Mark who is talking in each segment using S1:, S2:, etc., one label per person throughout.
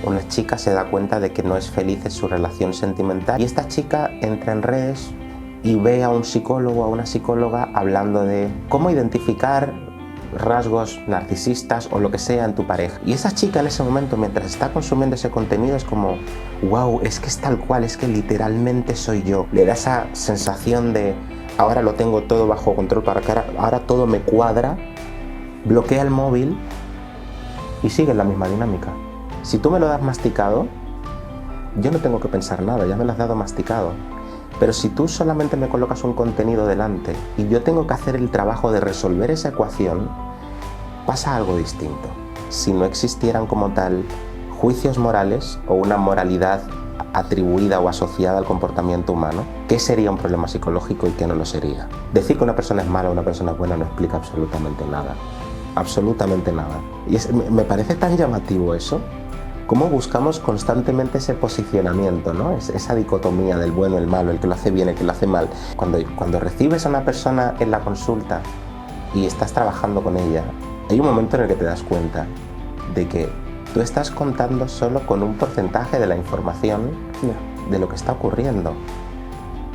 S1: una chica se da cuenta de que no es feliz en su relación sentimental y esta chica entra en redes y ve a un psicólogo o a una psicóloga hablando de cómo identificar rasgos narcisistas o lo que sea en tu pareja. Y esa chica en ese momento, mientras está consumiendo ese contenido, es como wow, es que es tal cual, es que literalmente soy yo. Le da esa sensación de ahora lo tengo todo bajo control, para que ahora todo me cuadra. Bloquea el móvil y sigue la misma dinámica. Si tú me lo das masticado, yo no tengo que pensar nada, ya me lo has dado masticado. Pero si tú solamente me colocas un contenido delante y yo tengo que hacer el trabajo de resolver esa ecuación, pasa algo distinto. Si no existieran como tal juicios morales o una moralidad atribuida o asociada al comportamiento humano, ¿qué sería un problema psicológico y qué no lo sería? Decir que una persona es mala o una persona es buena no explica absolutamente nada. Absolutamente nada. Y me parece tan llamativo eso. Cómo buscamos constantemente ese posicionamiento, ¿no? Esa dicotomía del bueno, el malo, el que lo hace bien, el que lo hace mal. Cuando recibes a una persona en la consulta y estás trabajando con ella, hay un momento en el que te das cuenta de que tú estás contando solo con un porcentaje de la información de lo que está ocurriendo.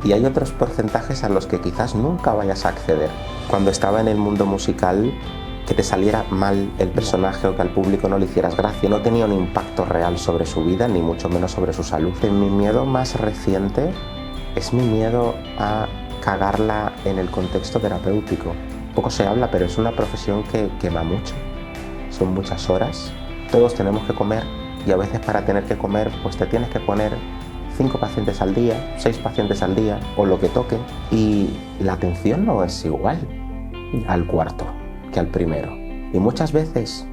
S1: Y hay otros porcentajes a los que quizás nunca vayas a acceder. Cuando estaba en el mundo musical, que te saliera mal el personaje o que al público no le hicieras gracia no tenía un impacto real sobre su vida, ni mucho menos sobre su salud. Mi miedo más reciente es mi miedo a cagarla en el contexto terapéutico. Poco se habla, pero es una profesión que quema mucho. Son muchas horas, todos tenemos que comer y a veces para tener que comer pues te tienes que poner 5 pacientes al día, 6 pacientes al día o lo que toque y la atención no es igual al cuarto que al primero. Y muchas veces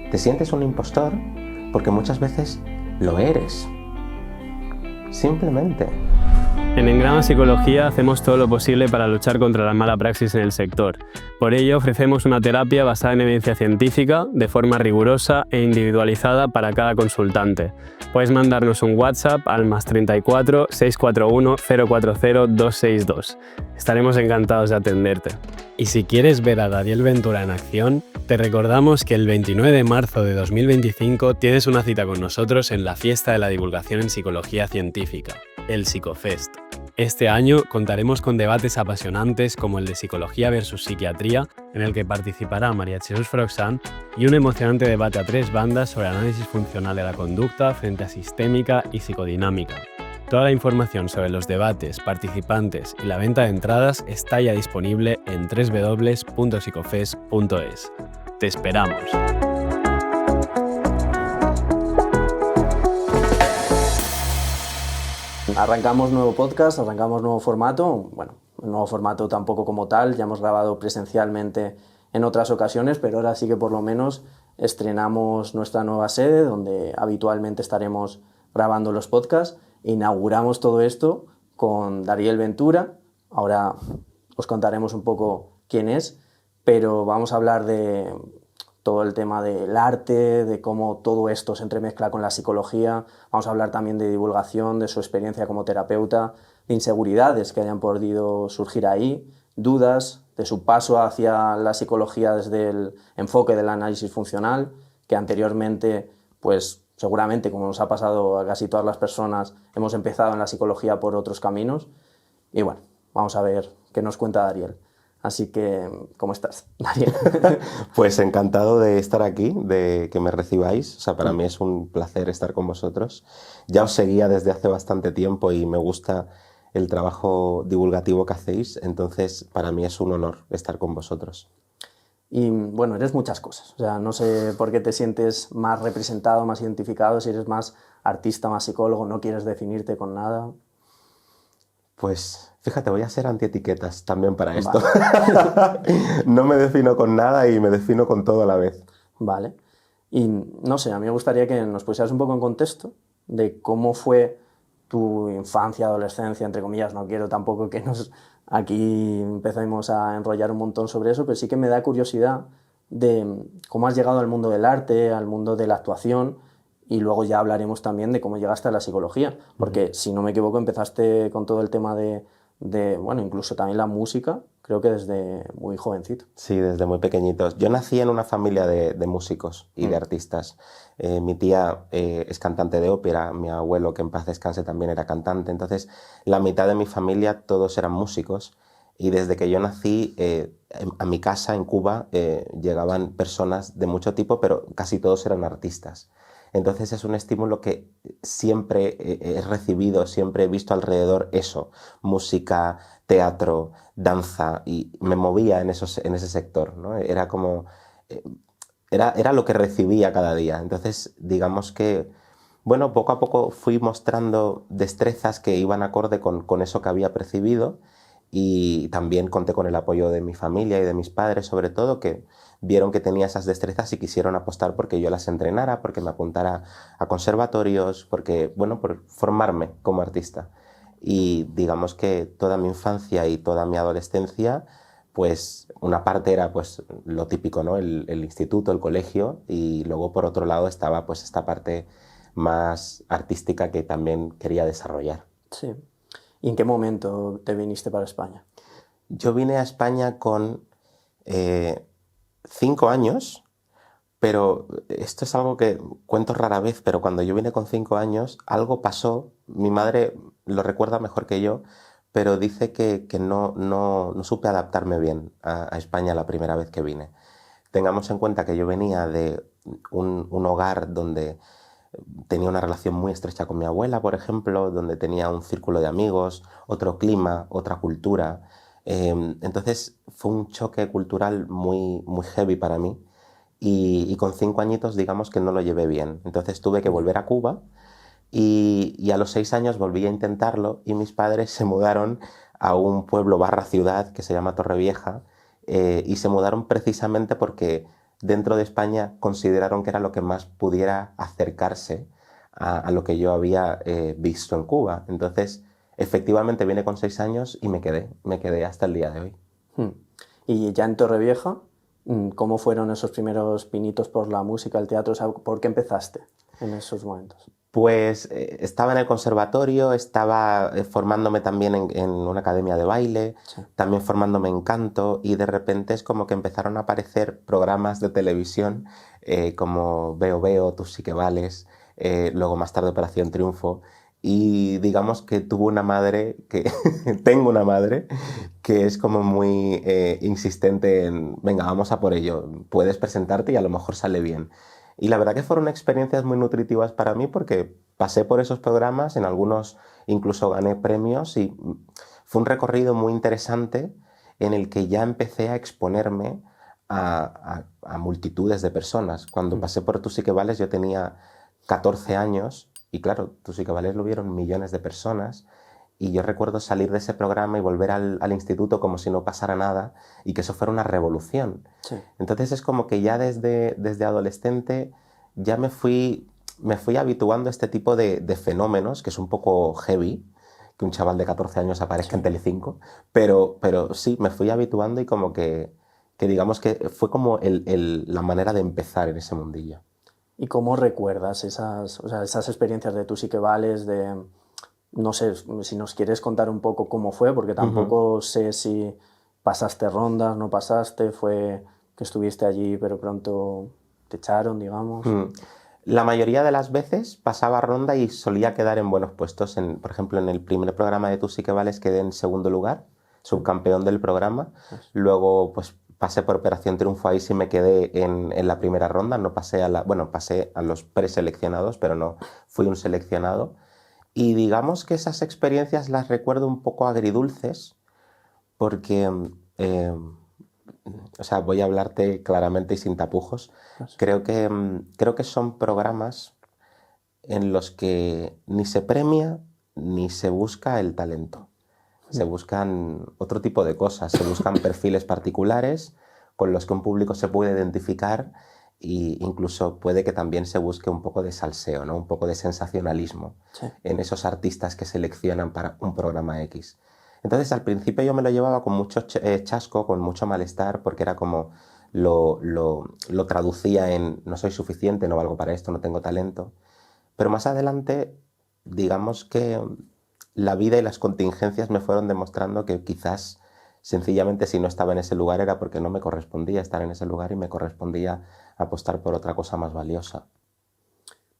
S1: te sientes un impostor porque muchas veces lo eres. Simplemente.
S2: En Engrama Psicología hacemos todo lo posible para luchar contra la mala praxis en el sector. Por ello ofrecemos una terapia basada en evidencia científica, de forma rigurosa e individualizada para cada consultante. Puedes mandarnos un WhatsApp al +34 641 040 262. Estaremos encantados de atenderte. Y si quieres ver a Dariel Ventura en acción, te recordamos que el 29 de marzo de 2025 tienes una cita con nosotros en la Fiesta de la Divulgación en Psicología Científica, el Psicofest. Este año contaremos con debates apasionantes como el de Psicología versus Psiquiatría, en el que participará María Jesús Froxán, y un emocionante debate a 3 bandas sobre análisis funcional de la conducta frente a sistémica y psicodinámica. Toda la información sobre los debates, participantes y la venta de entradas está ya disponible en www.psicofest.es. ¡Te esperamos!
S3: Arrancamos nuevo podcast, arrancamos nuevo formato. Bueno, un nuevo formato tampoco como tal, ya hemos grabado presencialmente en otras ocasiones, pero ahora sí que por lo menos estrenamos nuestra nueva sede donde habitualmente estaremos grabando los podcasts. Inauguramos todo esto con Dariel Ventura. Ahora os contaremos un poco quién es, pero vamos a hablar de todo el tema del arte, de cómo todo esto se entremezcla con la psicología. Vamos a hablar también de divulgación, de su experiencia como terapeuta, de inseguridades que hayan podido surgir ahí, dudas, de su paso hacia la psicología desde el enfoque del análisis funcional, que anteriormente, pues seguramente, como nos ha pasado a casi todas las personas, hemos empezado en la psicología por otros caminos. Y bueno, vamos a ver qué nos cuenta Dariel. Así que, ¿cómo estás, Dariel?
S1: Pues encantado de estar aquí, de que me recibáis. O sea, para mí es un placer estar con vosotros. Ya os seguía desde hace bastante tiempo y me gusta el trabajo divulgativo que hacéis. Entonces, para mí es un honor estar con vosotros.
S3: Y bueno, eres muchas cosas. O sea, no sé por qué te sientes más representado, más identificado, si eres más artista, más psicólogo, no quieres definirte con nada.
S1: Pues fíjate, voy a ser antietiquetas también para esto. Vale. No me defino con nada y me defino con todo a la vez.
S3: Vale. Y no sé, a mí me gustaría que nos pusieras un poco en contexto de cómo fue tu infancia, adolescencia, entre comillas. No quiero tampoco que aquí empecemos a enrollar un montón sobre eso, pero sí que me da curiosidad de cómo has llegado al mundo del arte, al mundo de la actuación, y luego ya hablaremos también de cómo llegaste a la psicología, porque si no me equivoco empezaste con todo el tema de bueno, incluso también la música, creo que desde muy jovencito.
S1: Sí, desde muy pequeñitos. Yo nací en una familia de músicos y de artistas. Mi tía es cantante de ópera, mi abuelo, que en paz descanse, también era cantante. Entonces, la mitad de mi familia todos eran músicos. Y desde que yo nací, a mi casa en Cuba llegaban personas de mucho tipo, pero casi todos eran artistas. Entonces es un estímulo que siempre he recibido, siempre he visto alrededor eso, música, teatro, danza, y me movía en ese sector, ¿no? Era como, era lo que recibía cada día. Entonces, digamos que, bueno, poco a poco fui mostrando destrezas que iban acorde con eso que había percibido, y también conté con el apoyo de mi familia y de mis padres, sobre todo, que vieron que tenía esas destrezas y quisieron apostar porque yo las entrenara, porque me apuntara a conservatorios, porque, bueno, por formarme como artista. Y digamos que toda mi infancia y toda mi adolescencia, pues una parte era pues lo típico, ¿no? El instituto, el colegio, y luego por otro lado estaba pues esta parte más artística que también quería desarrollar.
S3: Sí. ¿Y en qué momento te viniste para España?
S1: Yo vine a España con 5 años, pero esto es algo que cuento rara vez, pero cuando yo vine con 5 años, algo pasó. Mi madre lo recuerda mejor que yo, pero dice que no supe adaptarme bien a España la primera vez que vine. Tengamos en cuenta que yo venía de un hogar donde tenía una relación muy estrecha con mi abuela, por ejemplo, donde tenía un círculo de amigos, otro clima, otra cultura. Entonces fue un choque cultural muy heavy para mí, y con 5 añitos digamos que no lo llevé bien. Entonces tuve que volver a Cuba, y a los 6 años volví a intentarlo, y mis padres se mudaron a un pueblo barra ciudad que se llama Torrevieja, y se mudaron precisamente porque dentro de España consideraron que era lo que más pudiera acercarse a lo que yo había visto en Cuba. Entonces, efectivamente vine con 6 años y me quedé hasta el día de hoy.
S3: Y ya en Torrevieja, ¿cómo fueron esos primeros pinitos por la música, el teatro? O sea, ¿por qué empezaste en esos momentos?
S1: Pues estaba en el conservatorio, estaba formándome también en una academia de baile, sí, también formándome en canto, y de repente es como que empezaron a aparecer programas de televisión como Veo Veo, Tú sí que vales, luego más tarde Operación Triunfo, y digamos que tuve una madre que tengo una madre que es como muy insistente en, venga, vamos a por ello, puedes presentarte y a lo mejor sale bien. Y la verdad que fueron experiencias muy nutritivas para mí, porque pasé por esos programas, en algunos incluso gané premios, y fue un recorrido muy interesante en el que ya empecé a exponerme a multitudes de personas. Cuando pasé por Tú sí que vales yo tenía 14 años, y claro, Tú sí que vales lo vieron millones de personas. Y yo recuerdo salir de ese programa y volver al instituto como si no pasara nada, y que eso fuera una revolución. Sí. Entonces es como que ya desde adolescente ya me fui habituando a este tipo de fenómenos, que es un poco heavy, que un chaval de 14 años aparezca en Telecinco, pero sí, me fui habituando, y como que digamos que fue como la manera de empezar en ese mundillo.
S3: ¿Y cómo recuerdas esas experiencias de Tú sí que vales, no sé si nos quieres contar un poco cómo fue, porque tampoco sé si pasaste rondas, no pasaste, fue que estuviste allí pero pronto te echaron, digamos?
S1: La mayoría de las veces pasaba ronda y solía quedar en buenos puestos. Por ejemplo, en el primer programa de Tú sí que vales quedé en segundo lugar, subcampeón del programa. Luego pues pasé por Operación Triunfo, ahí sí me quedé en la primera ronda, no pasé pasé a los preseleccionados, pero no fui un seleccionado. Y digamos que esas experiencias las recuerdo un poco agridulces, porque, voy a hablarte claramente y sin tapujos. Creo que son programas en los que ni se premia ni se busca el talento. Se buscan otro tipo de cosas, se buscan perfiles particulares con los que un público se puede identificar, e incluso puede que también se busque un poco de salseo, ¿no? Un poco de sensacionalismo en esos artistas que seleccionan para un programa X. Entonces al principio yo me lo llevaba con mucho chasco, con mucho malestar, porque era como lo traducía en no soy suficiente, no valgo para esto, no tengo talento. Pero más adelante, digamos que la vida y las contingencias me fueron demostrando que quizás sencillamente si no estaba en ese lugar era porque no me correspondía estar en ese lugar y me correspondía apostar por otra cosa más valiosa.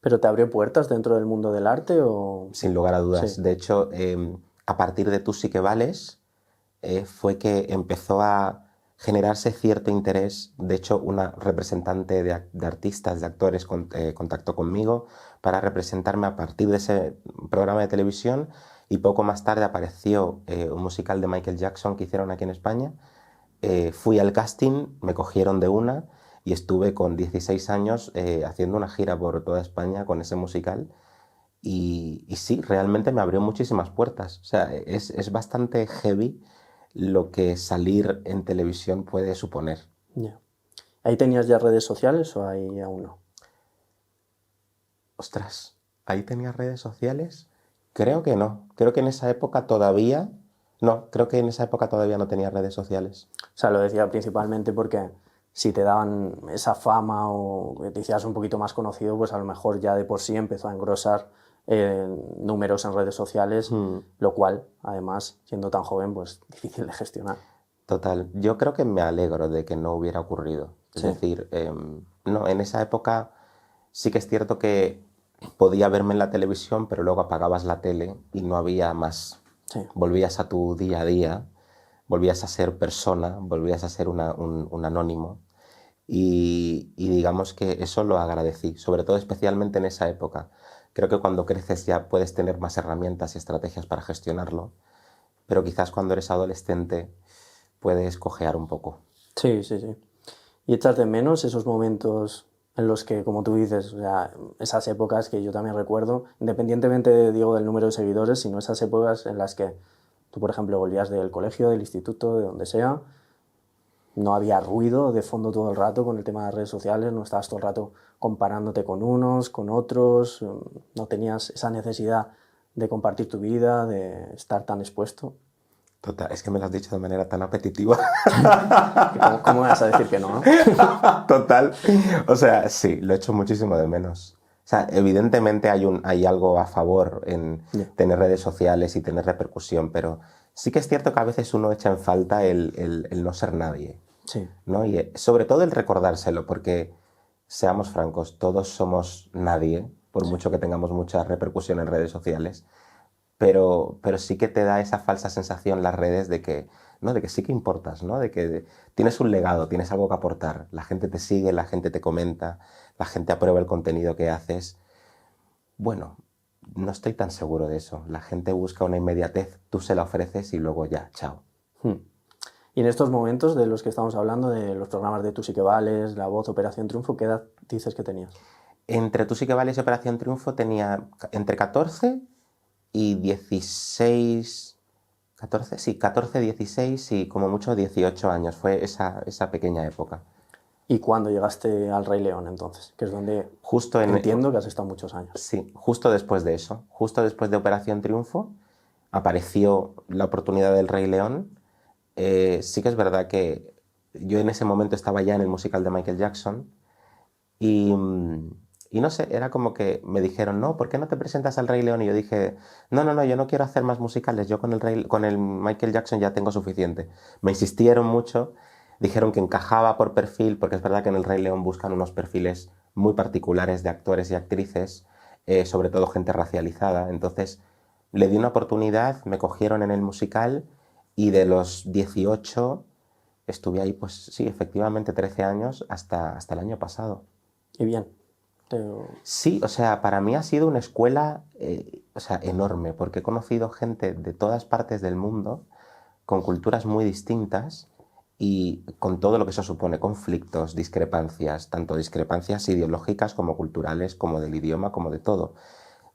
S3: ¿Pero te abrió puertas dentro del mundo del arte o...?
S1: Sin lugar a dudas.
S3: Sí.
S1: De hecho, a partir de Tú sí que vales, fue que empezó a generarse cierto interés. De hecho, una representante de artistas, de actores, contactó conmigo para representarme a partir de ese programa de televisión, y poco más tarde apareció un musical de Michael Jackson que hicieron aquí en España. Fui al casting, me cogieron de una y estuve con 16 años haciendo una gira por toda España con ese musical. Y sí, realmente me abrió muchísimas puertas. O sea, es bastante heavy lo que salir en televisión puede suponer.
S3: Yeah. ¿Ahí tenías ya redes sociales o ahí aún no?
S1: Ostras, ¿ahí tenías redes sociales? Creo que no. Creo que en esa época todavía... No, creo que en esa época todavía no tenía redes sociales.
S3: O sea, lo decía principalmente porque si te daban esa fama o te hicieras un poquito más conocido, pues a lo mejor ya de por sí empezó a engrosar números en redes sociales, lo cual, además, siendo tan joven, pues difícil de gestionar.
S1: Total. Yo creo que me alegro de que no hubiera ocurrido. Es decir, no, en esa época sí que es cierto que podía verme en la televisión, pero luego apagabas la tele y no había más.
S3: Sí.
S1: Volvías a tu día a día, volvías a ser persona, volvías a ser un anónimo. Y digamos que eso lo agradecí, sobre todo especialmente en esa época. Creo que cuando creces ya puedes tener más herramientas y estrategias para gestionarlo, pero quizás cuando eres adolescente puedes cojear un poco.
S3: Sí. ¿Y echas de menos esos momentos en los que, como tú dices, o sea, esas épocas que yo también recuerdo, independientemente, digo, del número de seguidores, sino esas épocas en las que tú, por ejemplo, volvías del colegio, del instituto, de donde sea, no había ruido de fondo todo el rato con el tema de las redes sociales, no estabas todo el rato comparándote con unos, con otros, no tenías esa necesidad de compartir tu vida, de estar tan expuesto?
S1: Total, es que me lo has dicho de manera tan apetitiva.
S3: ¿Cómo me vas a decir que no?
S1: Total. O sea, sí, lo echo muchísimo de menos. O sea, evidentemente hay algo a favor en tener redes sociales y tener repercusión, pero sí que es cierto que a veces uno echa en falta el no ser nadie.
S3: Sí.
S1: ¿No? Y sobre todo el recordárselo, porque, seamos francos, todos somos nadie, por mucho que tengamos mucha repercusión en redes sociales. Pero sí que te da esa falsa sensación las redes de que, ¿no? De que sí que importas, ¿no? De que tienes un legado, tienes algo que aportar. La gente te sigue, la gente te comenta, la gente aprueba el contenido que haces. Bueno, no estoy tan seguro de eso. La gente busca una inmediatez, tú se la ofreces y luego ya, chao.
S3: Y en estos momentos de los que estamos hablando, de los programas de Tú sí que vales, La Voz, Operación Triunfo, ¿qué edad dices que tenías?
S1: Entre Tú sí que vales y Operación Triunfo tenía entre 14 y 16, 14, 16 y como mucho 18 años. Fue esa pequeña época.
S3: ¿Y cuándo llegaste al Rey León entonces? Que es donde entiendo que has estado muchos años.
S1: Sí, justo después de eso. Justo después de Operación Triunfo apareció la oportunidad del Rey León. Sí que es verdad que yo en ese momento estaba ya en el musical de Michael Jackson y no sé, era como que me dijeron, no, ¿por qué no te presentas al Rey León? Y yo dije, no, yo no quiero hacer más musicales, yo con el Michael Jackson ya tengo suficiente. Me insistieron mucho, dijeron que encajaba por perfil, porque es verdad que en el Rey León buscan unos perfiles muy particulares de actores y actrices, sobre todo gente racializada. Entonces le di una oportunidad, me cogieron en el musical y de los 18 estuve ahí, pues sí, efectivamente 13 años hasta el año pasado.
S3: Y bien.
S1: Sí, o sea, para mí ha sido una escuela enorme, porque he conocido gente de todas partes del mundo, con culturas muy distintas y con todo lo que eso supone, conflictos, discrepancias, tanto discrepancias ideológicas como culturales, como del idioma, como de todo.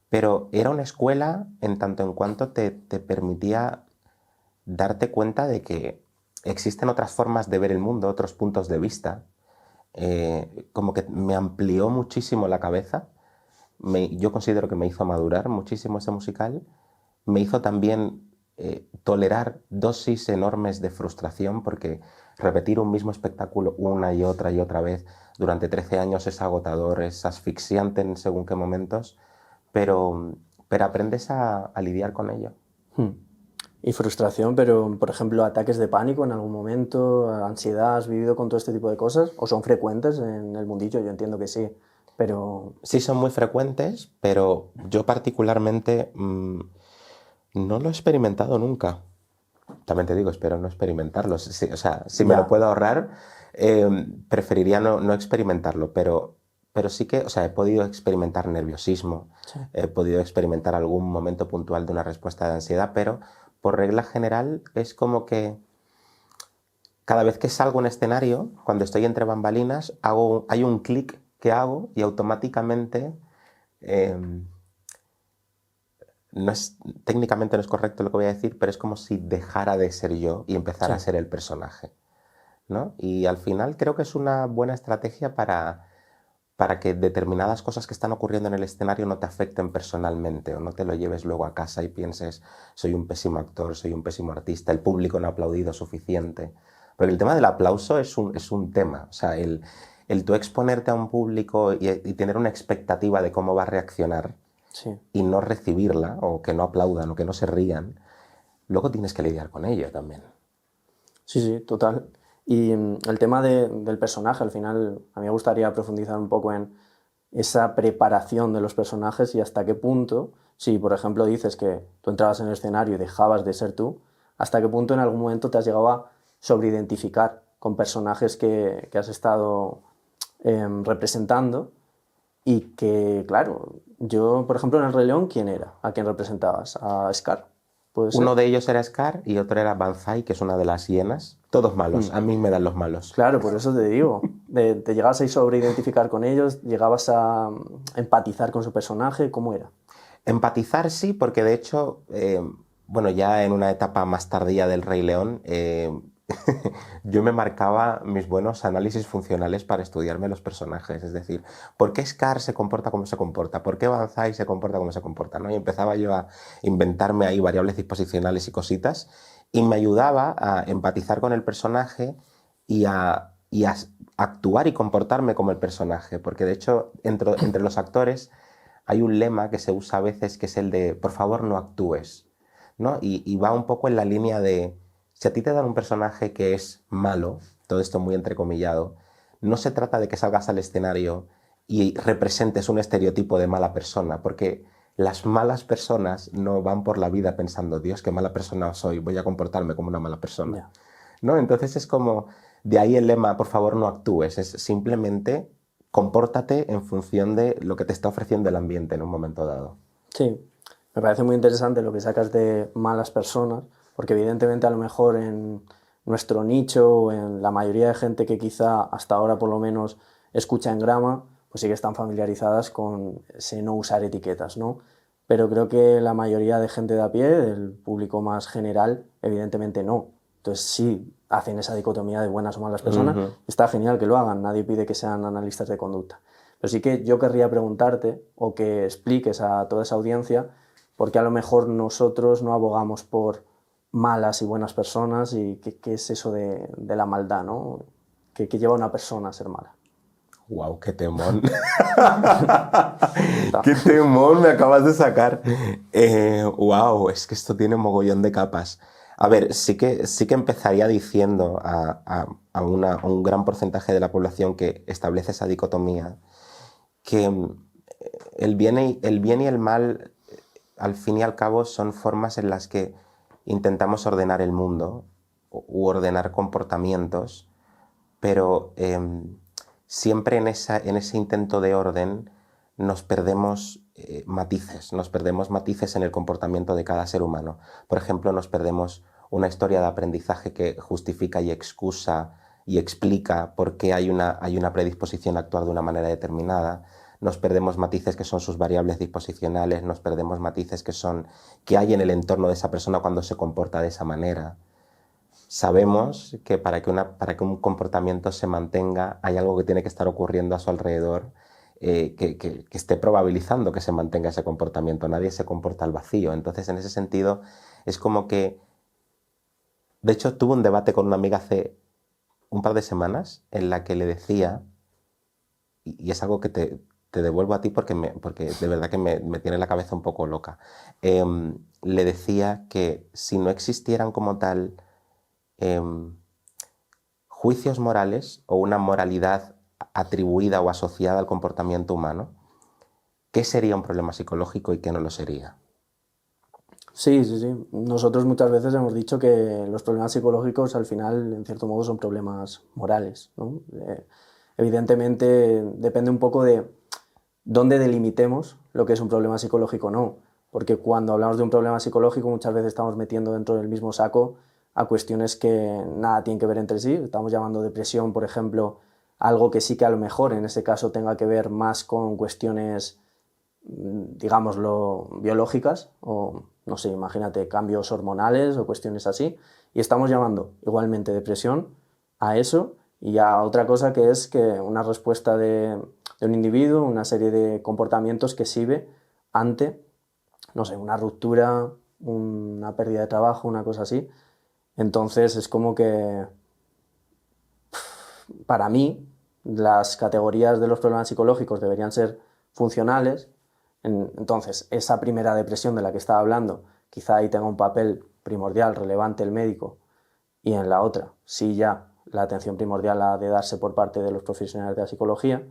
S1: Pero era una escuela en tanto en cuanto te permitía darte cuenta de que existen otras formas de ver el mundo, otros puntos de vista. Como que me amplió muchísimo la cabeza. Yo considero que me hizo madurar muchísimo ese musical. Me hizo también tolerar dosis enormes de frustración, porque repetir un mismo espectáculo una y otra vez durante 13 años es agotador, es asfixiante en según qué momentos, pero aprendes a lidiar con ello.
S3: Y frustración, pero por ejemplo, ataques de pánico en algún momento, ansiedad, ¿has vivido con todo este tipo de cosas? ¿O son frecuentes en el mundillo? Yo entiendo que sí, pero...
S1: Sí son muy frecuentes, pero yo particularmente no lo he experimentado nunca. También te digo, espero no experimentarlo. O sea, si me lo puedo ahorrar, preferiría no experimentarlo, pero sí que, o sea, he podido experimentar nerviosismo,
S3: Sí.
S1: he podido experimentar algún momento puntual de una respuesta de ansiedad, pero por regla general es como que cada vez que salgo en escenario, cuando estoy entre bambalinas, hay un clic que hago y automáticamente, técnicamente no es correcto lo que voy a decir, pero es como si dejara de ser yo y empezara a ser el personaje, ¿no? Y al final creo que es una buena estrategia para que determinadas cosas que están ocurriendo en el escenario no te afecten personalmente o no te lo lleves luego a casa y pienses, soy un pésimo actor, soy un pésimo artista, el público no ha aplaudido suficiente. Porque el tema del aplauso es un tema, o sea, el tú exponerte a un público y tener una expectativa de cómo va a reaccionar y no recibirla, o que no aplaudan o que no se rían, luego tienes que lidiar con ello también.
S3: Sí, sí, total. Y el tema del personaje, al final, a mí me gustaría profundizar un poco en esa preparación de los personajes y hasta qué punto, si por ejemplo dices que tú entrabas en el escenario y dejabas de ser tú, hasta qué punto en algún momento te has llegado a sobreidentificar con personajes que has estado representando y que, claro, yo, por ejemplo, en El Rey León, ¿quién era? ¿A quién representabas? ¿A Scar? ¿Puede ser?
S1: Uno de ellos era Scar y otro era Banzai, que es una de las hienas. Todos malos, a mí me dan los malos.
S3: Claro, por eso te digo. ¿Te llegabas a sobreidentificar con ellos? ¿Llegabas a empatizar con su personaje? ¿Cómo era?
S1: Empatizar sí, porque de hecho, bueno, ya en una etapa más tardía del Rey León, yo me marcaba mis buenos análisis funcionales para estudiarme los personajes. Es decir, ¿por qué Scar se comporta como se comporta? ¿Por qué Banzai se comporta como se comporta? ¿No? Y empezaba yo a inventarme ahí variables disposicionales y cositas, y me ayudaba a empatizar con el personaje y a actuar y comportarme como el personaje. Porque de hecho, entre los actores hay un lema que se usa a veces, que es el de por favor no actúes, ¿no? Y va un poco en la línea de, si a ti te dan un personaje que es malo, todo esto muy entrecomillado, no se trata de que salgas al escenario y representes un estereotipo de mala persona, porque las malas personas no van por la vida pensando, Dios, qué mala persona soy, voy a comportarme como una mala persona.
S3: Ya.
S1: ¿No? Entonces es como, de ahí el lema, por favor no actúes, es simplemente compórtate en función de lo que te está ofreciendo el ambiente en un momento dado.
S3: Sí, me parece muy interesante lo que sacas de malas personas, porque evidentemente a lo mejor en nuestro nicho o en la mayoría de gente que quizá hasta ahora por lo menos escucha en grama, pues sí que están familiarizadas con ese no usar etiquetas, ¿no? Pero creo que la mayoría de gente de a pie, del público más general, evidentemente no. Entonces sí hacen esa dicotomía de buenas o malas personas. Está genial que lo hagan, nadie pide que sean analistas de conducta. Pero sí que yo querría preguntarte o que expliques a toda esa audiencia por qué a lo mejor nosotros no abogamos por malas y buenas personas y qué es eso de la maldad, ¿no? ¿Qué lleva a una persona a ser mala?
S1: ¡Wow, qué temón! ¡Qué temón me acabas de sacar! ¡Wow! Es que esto tiene un mogollón de capas. A ver, sí que empezaría diciendo a un gran porcentaje de la población que establece esa dicotomía que el bien y el mal, al fin y al cabo, son formas en las que intentamos ordenar el mundo u ordenar comportamientos, pero siempre en ese intento de orden nos perdemos matices en el comportamiento de cada ser humano. Por ejemplo, nos perdemos una historia de aprendizaje que justifica y excusa y explica por qué hay una predisposición a actuar de una manera determinada. Nos perdemos matices que son sus variables disposicionales, nos perdemos matices que hay en el entorno de esa persona cuando se comporta de esa manera. Sabemos que para que un comportamiento se mantenga hay algo que tiene que estar ocurriendo a su alrededor que esté probabilizando que se mantenga ese comportamiento. Nadie se comporta al vacío. Entonces, en ese sentido, es como que... De hecho, tuve un debate con una amiga hace un par de semanas en la que le decía, y es algo que te devuelvo a ti porque de verdad que me tiene la cabeza un poco loca. Le decía que si no existieran como tal juicios morales o una moralidad atribuida o asociada al comportamiento humano, ¿qué sería un problema psicológico y qué no lo sería?
S3: Sí, sí, sí. Nosotros muchas veces hemos dicho que los problemas psicológicos al final, en cierto modo, son problemas morales, ¿no? Evidentemente depende un poco de dónde delimitemos lo que es un problema psicológico o no, porque cuando hablamos de un problema psicológico muchas veces estamos metiendo dentro del mismo saco a cuestiones que nada tienen que ver entre sí. Estamos llamando depresión, por ejemplo, algo que sí que a lo mejor en ese caso tenga que ver más con cuestiones, digámoslo, biológicas o, no sé, imagínate, cambios hormonales o cuestiones así, y estamos llamando igualmente depresión a eso y a otra cosa que es que una respuesta de un individuo, una serie de comportamientos que exhibe ante, no sé, una ruptura, una pérdida de trabajo, una cosa así. Entonces es como que, para mí, las categorías de los problemas psicológicos deberían ser funcionales. Entonces, esa primera depresión de la que estaba hablando, quizá ahí tenga un papel primordial, relevante el médico, y en la otra, sí ya la atención primordial ha de darse por parte de los profesionales de la psicología,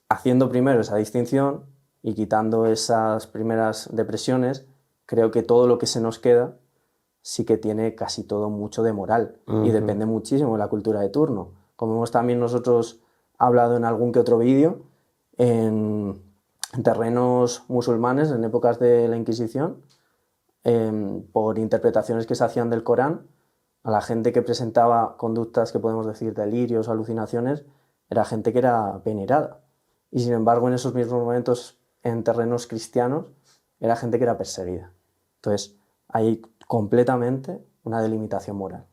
S3: haciendo primero esa distinción y quitando esas primeras depresiones, creo que todo lo que se nos queda sí que tiene casi todo mucho de moral y depende muchísimo de la cultura de turno. Como hemos también nosotros hablado en algún que otro vídeo, en terrenos musulmanes, en épocas de la Inquisición, por interpretaciones que se hacían del Corán, a la gente que presentaba conductas que podemos decir delirios o alucinaciones, era gente que era venerada. Y sin embargo, en esos mismos momentos, en terrenos cristianos, era gente que era perseguida. Entonces, hay completamente una delimitación moral.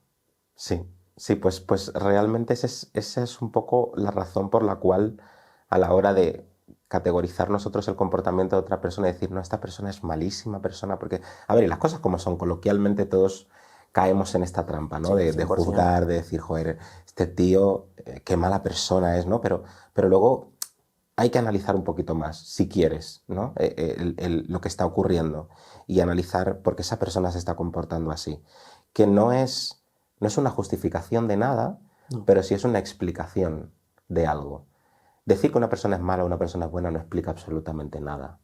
S1: Sí, sí, pues realmente esa es un poco la razón por la cual a la hora de categorizar nosotros el comportamiento de otra persona y decir, no, esta persona es malísima persona, porque, a ver, y las cosas como son, coloquialmente todos caemos en esta trampa, ¿no?
S3: Sí,
S1: De juzgar, de decir, joder, este tío, qué mala persona es, ¿no? Pero luego hay que analizar un poquito más, si quieres, ¿no? Lo que está ocurriendo y analizar por qué esa persona se está comportando así. Que no es una justificación de nada,
S3: No.
S1: pero sí es una explicación de algo. Decir que una persona es mala o una persona es buena no explica absolutamente nada.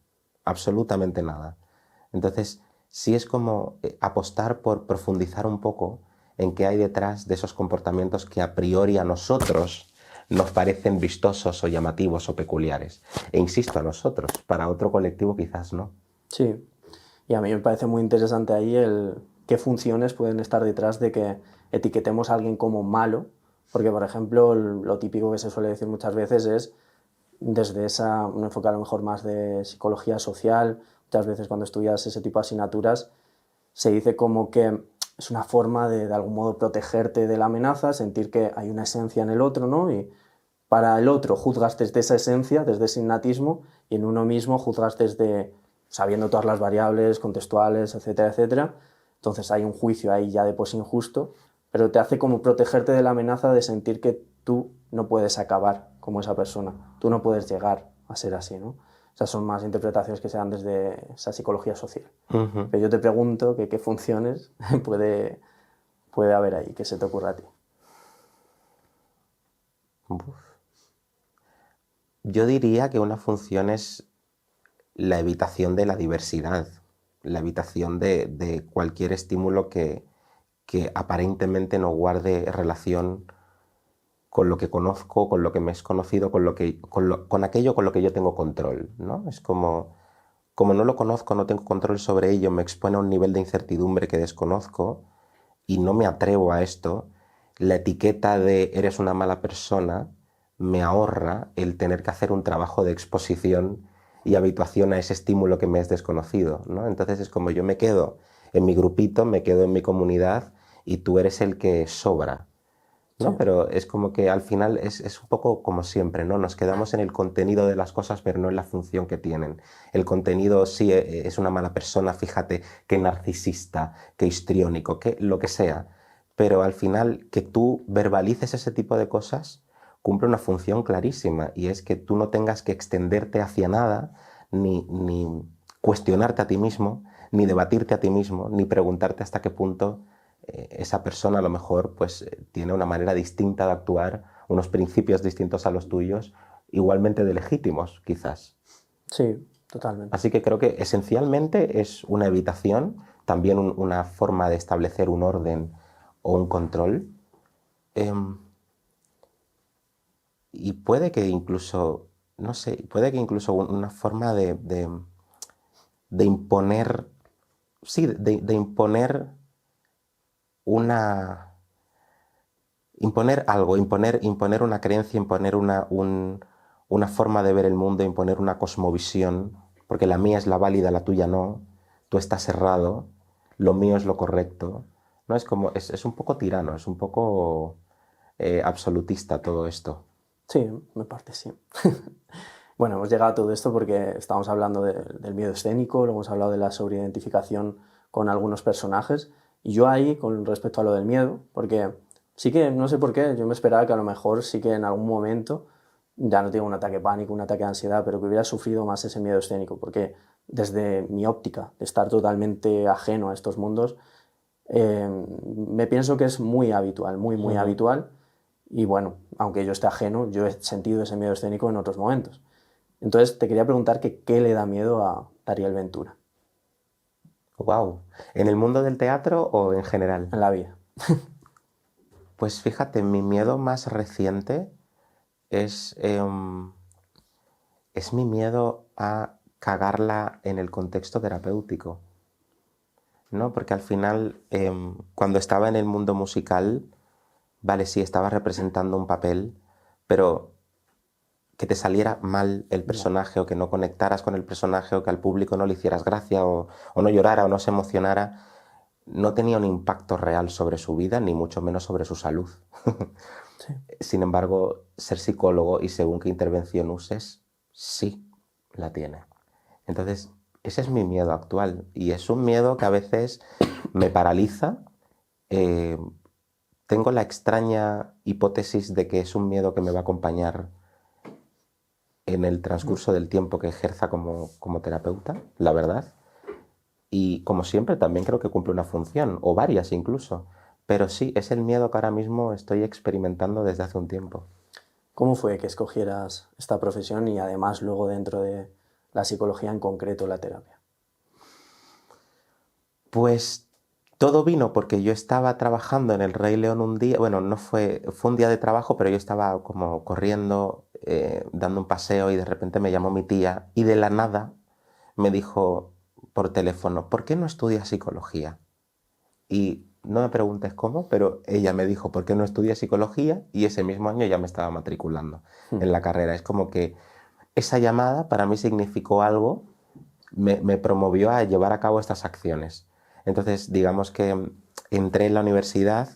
S1: Absolutamente nada. Entonces, sí es como apostar por profundizar un poco en qué hay detrás de esos comportamientos que a priori a nosotros nos parecen vistosos o llamativos o peculiares. E insisto, a nosotros, para otro colectivo quizás no.
S3: Sí, y a mí me parece muy interesante ahí qué funciones pueden estar detrás de que etiquetemos a alguien como malo, porque por ejemplo lo típico que se suele decir muchas veces es desde un enfoque a lo mejor más de psicología social, muchas veces cuando estudias ese tipo de asignaturas se dice como que es una forma de algún modo protegerte de la amenaza, sentir que hay una esencia en el otro, ¿no? Y para el otro juzgas desde esa esencia, desde ese innatismo, y en uno mismo juzgas desde sabiendo todas las variables contextuales, etcétera, etcétera. Entonces hay un juicio ahí ya de por sí injusto, pero te hace como protegerte de la amenaza de sentir que tú no puedes acabar como esa persona, tú no puedes llegar a ser así, ¿no? Esas son más interpretaciones que se dan desde esa psicología social. Pero yo te pregunto que qué funciones puede haber ahí, que se te ocurra a ti.
S1: Uf. Yo diría que una función es la evitación de la diversidad, la evitación de cualquier estímulo que aparentemente no guarde relación con lo que conozco, con lo que me es conocido, con aquello con lo que yo tengo control, ¿no? Es como no lo conozco, no tengo control sobre ello, me expone a un nivel de incertidumbre que desconozco y no me atrevo a esto, la etiqueta de eres una mala persona me ahorra el tener que hacer un trabajo de exposición y habituación a ese estímulo que me es desconocido, ¿no? Entonces es como yo me quedo en mi grupito, me quedo en mi comunidad y tú eres el que sobra, ¿no? Sí. Pero es como que al final es un poco como siempre, ¿no? Nos quedamos en el contenido de las cosas, pero no en la función que tienen. El contenido sí es una mala persona, fíjate, qué narcisista, qué histriónico, qué lo que sea. Pero al final que tú verbalices ese tipo de cosas cumple una función clarísima, y es que tú no tengas que extenderte hacia nada, ni cuestionarte a ti mismo, ni debatirte a ti mismo, ni preguntarte hasta qué punto esa persona a lo mejor pues, tiene una manera distinta de actuar, unos principios distintos a los tuyos, igualmente de legítimos, quizás.
S3: Sí, totalmente.
S1: Así que creo que esencialmente es una evitación, también una forma de establecer un orden o un control. Y puede que incluso, no sé, puede que incluso una forma de imponer, sí, de imponer imponer algo, imponer una creencia, imponer una forma de ver el mundo, imponer una cosmovisión, porque la mía es la válida, la tuya no, tú estás errado, lo mío es lo correcto, ¿no? Es un poco tirano, es un poco absolutista todo esto.
S3: Sí, me parece sí. Bueno, hemos llegado a todo esto porque estamos hablando del miedo escénico, luego hemos hablado de la sobreidentificación con algunos personajes, y yo ahí, con respecto a lo del miedo, porque sí que, no sé por qué, yo me esperaba que a lo mejor sí que en algún momento, ya no tengo un ataque de pánico, un ataque de ansiedad, pero que hubiera sufrido más ese miedo escénico, porque desde mi óptica, de estar totalmente ajeno a estos mundos, me pienso que es muy habitual, muy habitual, y bueno, aunque yo esté ajeno, yo he sentido ese miedo escénico en otros momentos. Entonces, te quería preguntar que qué le da miedo a Dariel Ventura
S1: Wow. ¿En el mundo del teatro o en general?
S3: en la vida.
S1: Pues fíjate, mi miedo más reciente es mi miedo a cagarla en el contexto terapéutico, ¿no? Porque al final, cuando estaba en el mundo musical, vale, sí, estaba representando un papel, pero que te saliera mal el personaje, o que no conectaras con el personaje, o que al público no le hicieras gracia, o no llorara, o no se emocionara, no tenía un impacto real sobre su vida, ni mucho menos sobre su salud.
S3: Sí.
S1: Sin embargo, ser psicólogo, y según qué intervención uses, sí la tiene. Entonces, ese es mi miedo actual, y es un miedo que a veces me paraliza. Tengo la extraña hipótesis de que es un miedo que me va a acompañar en el transcurso del tiempo que ejerza como terapeuta, la verdad. Y como siempre, también creo que cumple una función, o varias incluso. Pero sí, es el miedo que ahora mismo estoy experimentando desde hace un tiempo.
S3: ¿Cómo fue que escogieras esta profesión y además luego dentro de la psicología en concreto la terapia?
S1: Pues todo vino porque yo estaba trabajando en el Rey León un día, bueno, no fue un día de trabajo, pero yo estaba como corriendo, dando un paseo, y de repente me llamó mi tía y de la nada me dijo por teléfono: ¿por qué no estudias psicología? Y no me preguntes cómo, pero ella me dijo: ¿por qué no estudias psicología? Y ese mismo año ya me estaba matriculando en la carrera. Es como que esa llamada para mí significó algo, me promovió a llevar a cabo estas acciones. Entonces, digamos que entré en la universidad,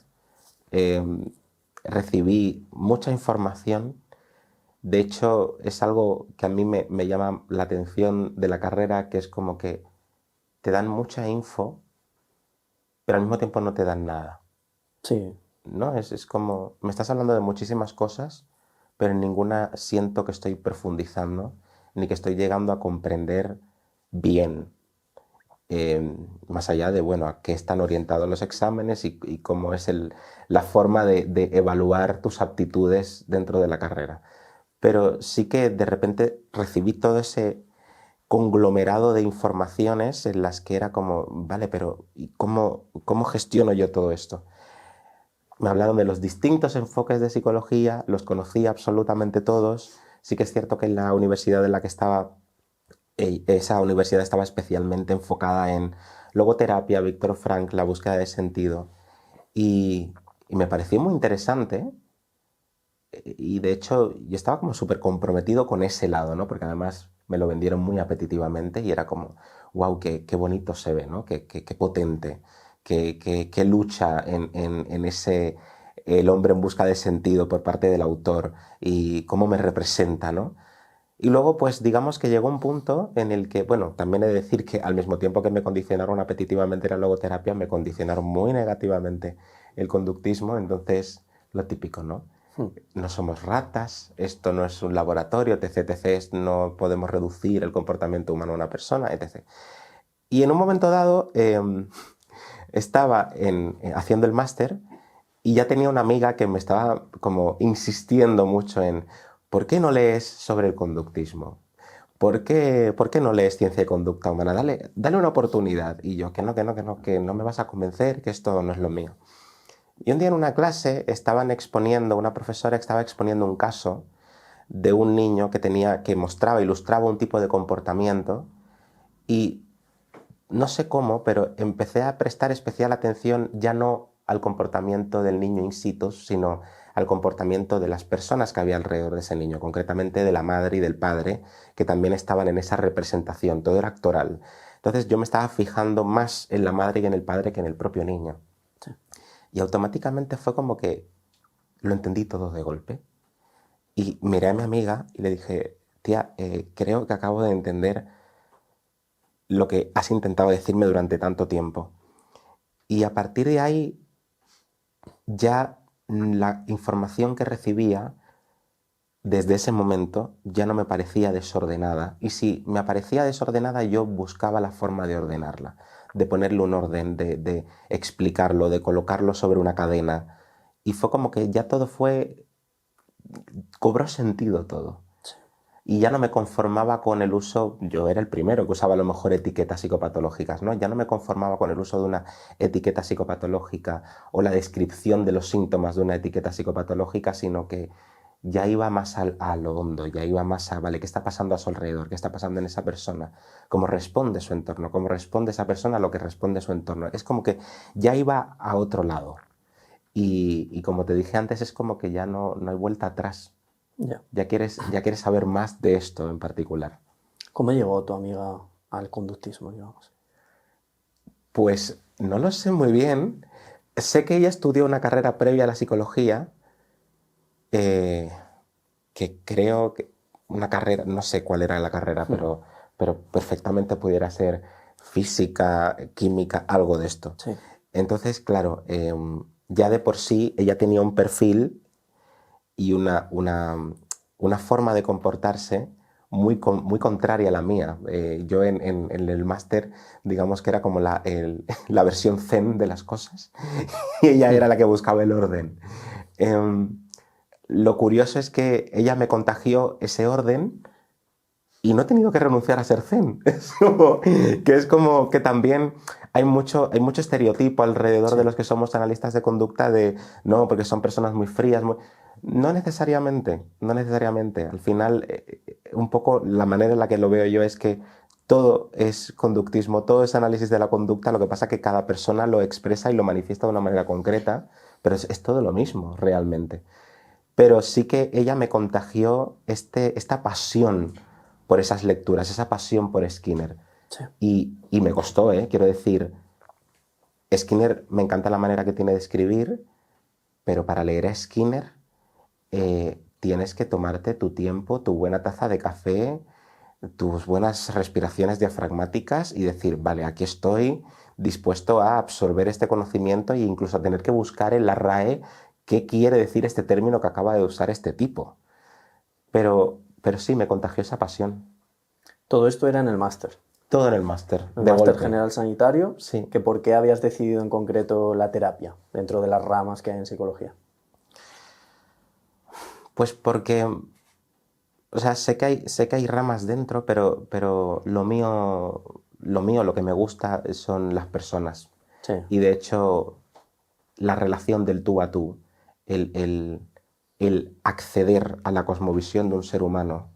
S1: recibí mucha información. De hecho, es algo que a mí me llama la atención de la carrera, que es como que te dan mucha info, pero al mismo tiempo no te dan nada,
S3: Sí,
S1: ¿no? Es como, me estás hablando de muchísimas cosas, pero en ninguna siento que estoy profundizando, ni que estoy llegando a comprender bien, más allá de, bueno, a qué están orientados los exámenes, y cómo es la forma de evaluar tus aptitudes dentro de la carrera. Pero sí que de repente recibí todo ese conglomerado de informaciones en las que era como, vale, pero ¿y cómo gestiono yo todo esto? Me hablaron de los distintos enfoques de psicología, los conocí absolutamente todos. Sí que es cierto que en la universidad en la que estaba, esa universidad estaba especialmente enfocada en logoterapia, Víctor Frank, la búsqueda de sentido. Y me pareció muy interesante. Y de hecho yo estaba como súper comprometido con ese lado, ¿no? Porque además me lo vendieron muy apetitivamente, y era como, wow, qué bonito se ve, ¿no? Qué potente, qué lucha en ese, el hombre en busca de sentido por parte del autor, y cómo me representa, ¿no? Y luego, pues digamos que llegó un punto en el que, bueno, también he de decir que al mismo tiempo que me condicionaron apetitivamente la logoterapia, me condicionaron muy negativamente el conductismo. Entonces, lo típico, ¿no? No somos ratas, esto no es un laboratorio, etc, etc, no podemos reducir el comportamiento humano a una persona, etc. Y en un momento dado estaba haciendo el máster y ya tenía una amiga que me estaba como insistiendo mucho en ¿por qué no lees sobre el conductismo? ¿Por qué no lees ciencia y conducta humana? Dale una oportunidad. Y yo, que no me vas a convencer, que esto no es lo mío. Y un día en una clase una profesora estaba exponiendo un caso de un niño que ilustraba un tipo de comportamiento y no sé cómo, pero empecé a prestar especial atención ya no al comportamiento del niño in situ, sino al comportamiento de las personas que había alrededor de ese niño, concretamente de la madre y del padre, que también estaban en esa representación, todo era actoral. Entonces yo me estaba fijando más en la madre y en el padre que en el propio niño.
S3: Sí.
S1: Y automáticamente fue como que lo entendí todo de golpe. Y miré a mi amiga y le dije, tía, creo que acabo de entender lo que has intentado decirme durante tanto tiempo. Y a partir de ahí, ya la información que recibía desde ese momento ya no me parecía desordenada. Y si me parecía desordenada, yo buscaba la forma de ordenarla, de ponerle un orden, de explicarlo, de colocarlo sobre una cadena. Y fue como que ya cobró sentido todo. Y ya no me conformaba con el uso, yo era el primero que usaba a lo mejor etiquetas psicopatológicas, ¿no? Ya no me conformaba con el uso de una etiqueta psicopatológica o la descripción de los síntomas de una etiqueta psicopatológica, sino que ya iba más a lo hondo, ya iba más a, vale, ¿qué está pasando a su alrededor? ¿Qué está pasando en esa persona? ¿Cómo responde su entorno? ¿Cómo responde esa persona a lo que responde su entorno? Es como que ya iba a otro lado. Y como te dije antes, es como que ya no hay vuelta atrás.
S3: Ya.
S1: Ya quieres saber más de esto en particular.
S3: ¿Cómo llegó tu amiga al conductismo, digamos?
S1: Pues no lo sé muy bien. Sé que ella estudió una carrera previa a la psicología, que creo que una carrera, no sé cuál era la carrera, pero perfectamente pudiera ser física, química, algo de esto.
S3: Sí.
S1: Entonces, claro, ya de por sí ella tenía un perfil y una forma de comportarse muy contraria a la mía. Yo en el máster, digamos que era como la versión zen de las cosas y ella era la que buscaba el orden. Lo curioso es que ella me contagió ese orden y no he tenido que renunciar a ser zen. Es como que también hay mucho estereotipo alrededor de los que somos analistas de conducta de no, porque son personas muy frías. No necesariamente, no necesariamente. Al final, un poco la manera en la que lo veo yo es que todo es conductismo, todo es análisis de la conducta, lo que pasa es que cada persona lo expresa y lo manifiesta de una manera concreta, pero es todo lo mismo realmente. Pero sí que ella me contagió esta pasión por esas lecturas, esa pasión por Skinner.
S3: Sí.
S1: Y me costó, quiero decir, Skinner me encanta la manera que tiene de escribir, pero para leer a Skinner tienes que tomarte tu tiempo, tu buena taza de café, tus buenas respiraciones diafragmáticas y decir, vale, aquí estoy dispuesto a absorber este conocimiento e incluso a tener que buscar en la RAE qué quiere decir este término que acaba de usar este tipo. Pero sí, me contagió esa pasión.
S3: Todo esto era en el máster.
S1: Todo en el máster.
S3: El máster general sanitario.
S1: Sí.
S3: Que ¿por qué habías decidido en concreto la terapia dentro de las ramas que hay en psicología?
S1: Pues porque, o sea, sé que hay ramas dentro, pero lo mío, lo que me gusta son las personas.
S3: Sí.
S1: Y de hecho, la relación del tú a tú, el acceder a la cosmovisión de un ser humano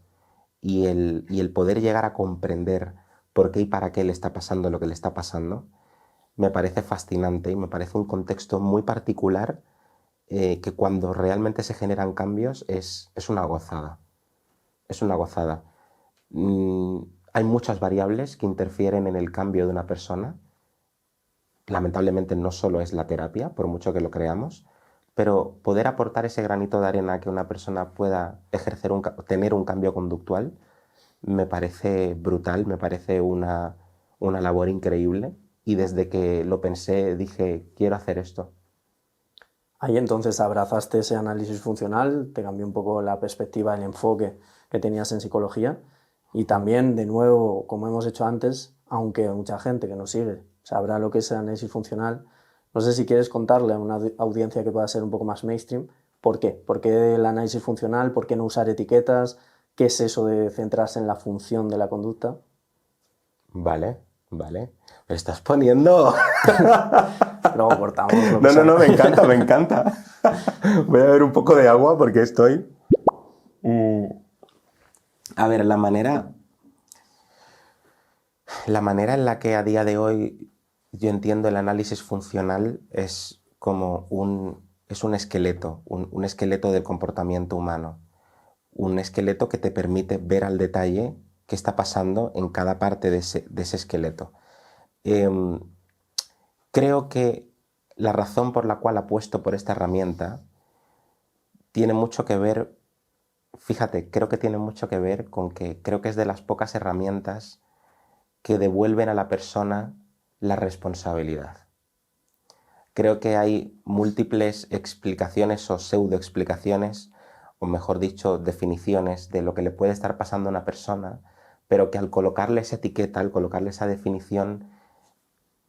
S1: y el poder llegar a comprender por qué y para qué le está pasando lo que le está pasando, me parece fascinante y me parece un contexto muy particular que cuando realmente se generan cambios es una gozada. Es una gozada. Hay muchas variables que interfieren en el cambio de una persona. Lamentablemente no solo es la terapia, por mucho que lo creamos, pero poder aportar ese granito de arena a que una persona pueda tener un cambio conductual me parece brutal, me parece una labor increíble y desde que lo pensé dije, quiero hacer esto.
S3: Ahí entonces abrazaste ese análisis funcional, te cambió un poco la perspectiva, el enfoque que tenías en psicología y también, de nuevo, como hemos hecho antes, aunque mucha gente que nos sigue sabrá lo que es el análisis funcional, no sé si quieres contarle a una audiencia que pueda ser un poco más mainstream, ¿por qué? ¿Por qué el análisis funcional? ¿Por qué no usar etiquetas? ¿Qué es eso de centrarse en la función de la conducta?
S1: Vale, vale. Me estás poniendo...
S3: Luego cortamos lo que
S1: No,
S3: sea.
S1: me encanta, me encanta. Voy a beber un poco de agua porque estoy... A ver, la manera en la que a día de hoy yo entiendo el análisis funcional es como un esqueleto, un esqueleto del comportamiento humano. Un esqueleto que te permite ver al detalle qué está pasando en cada parte de ese esqueleto. Creo que la razón por la cual apuesto por esta herramienta tiene mucho que ver, fíjate, creo que tiene mucho que ver con que creo que es de las pocas herramientas que devuelven a la persona la responsabilidad. Creo que hay múltiples explicaciones o pseudoexplicaciones, o mejor dicho, definiciones de lo que le puede estar pasando a una persona, pero que al colocarle esa etiqueta, al colocarle esa definición,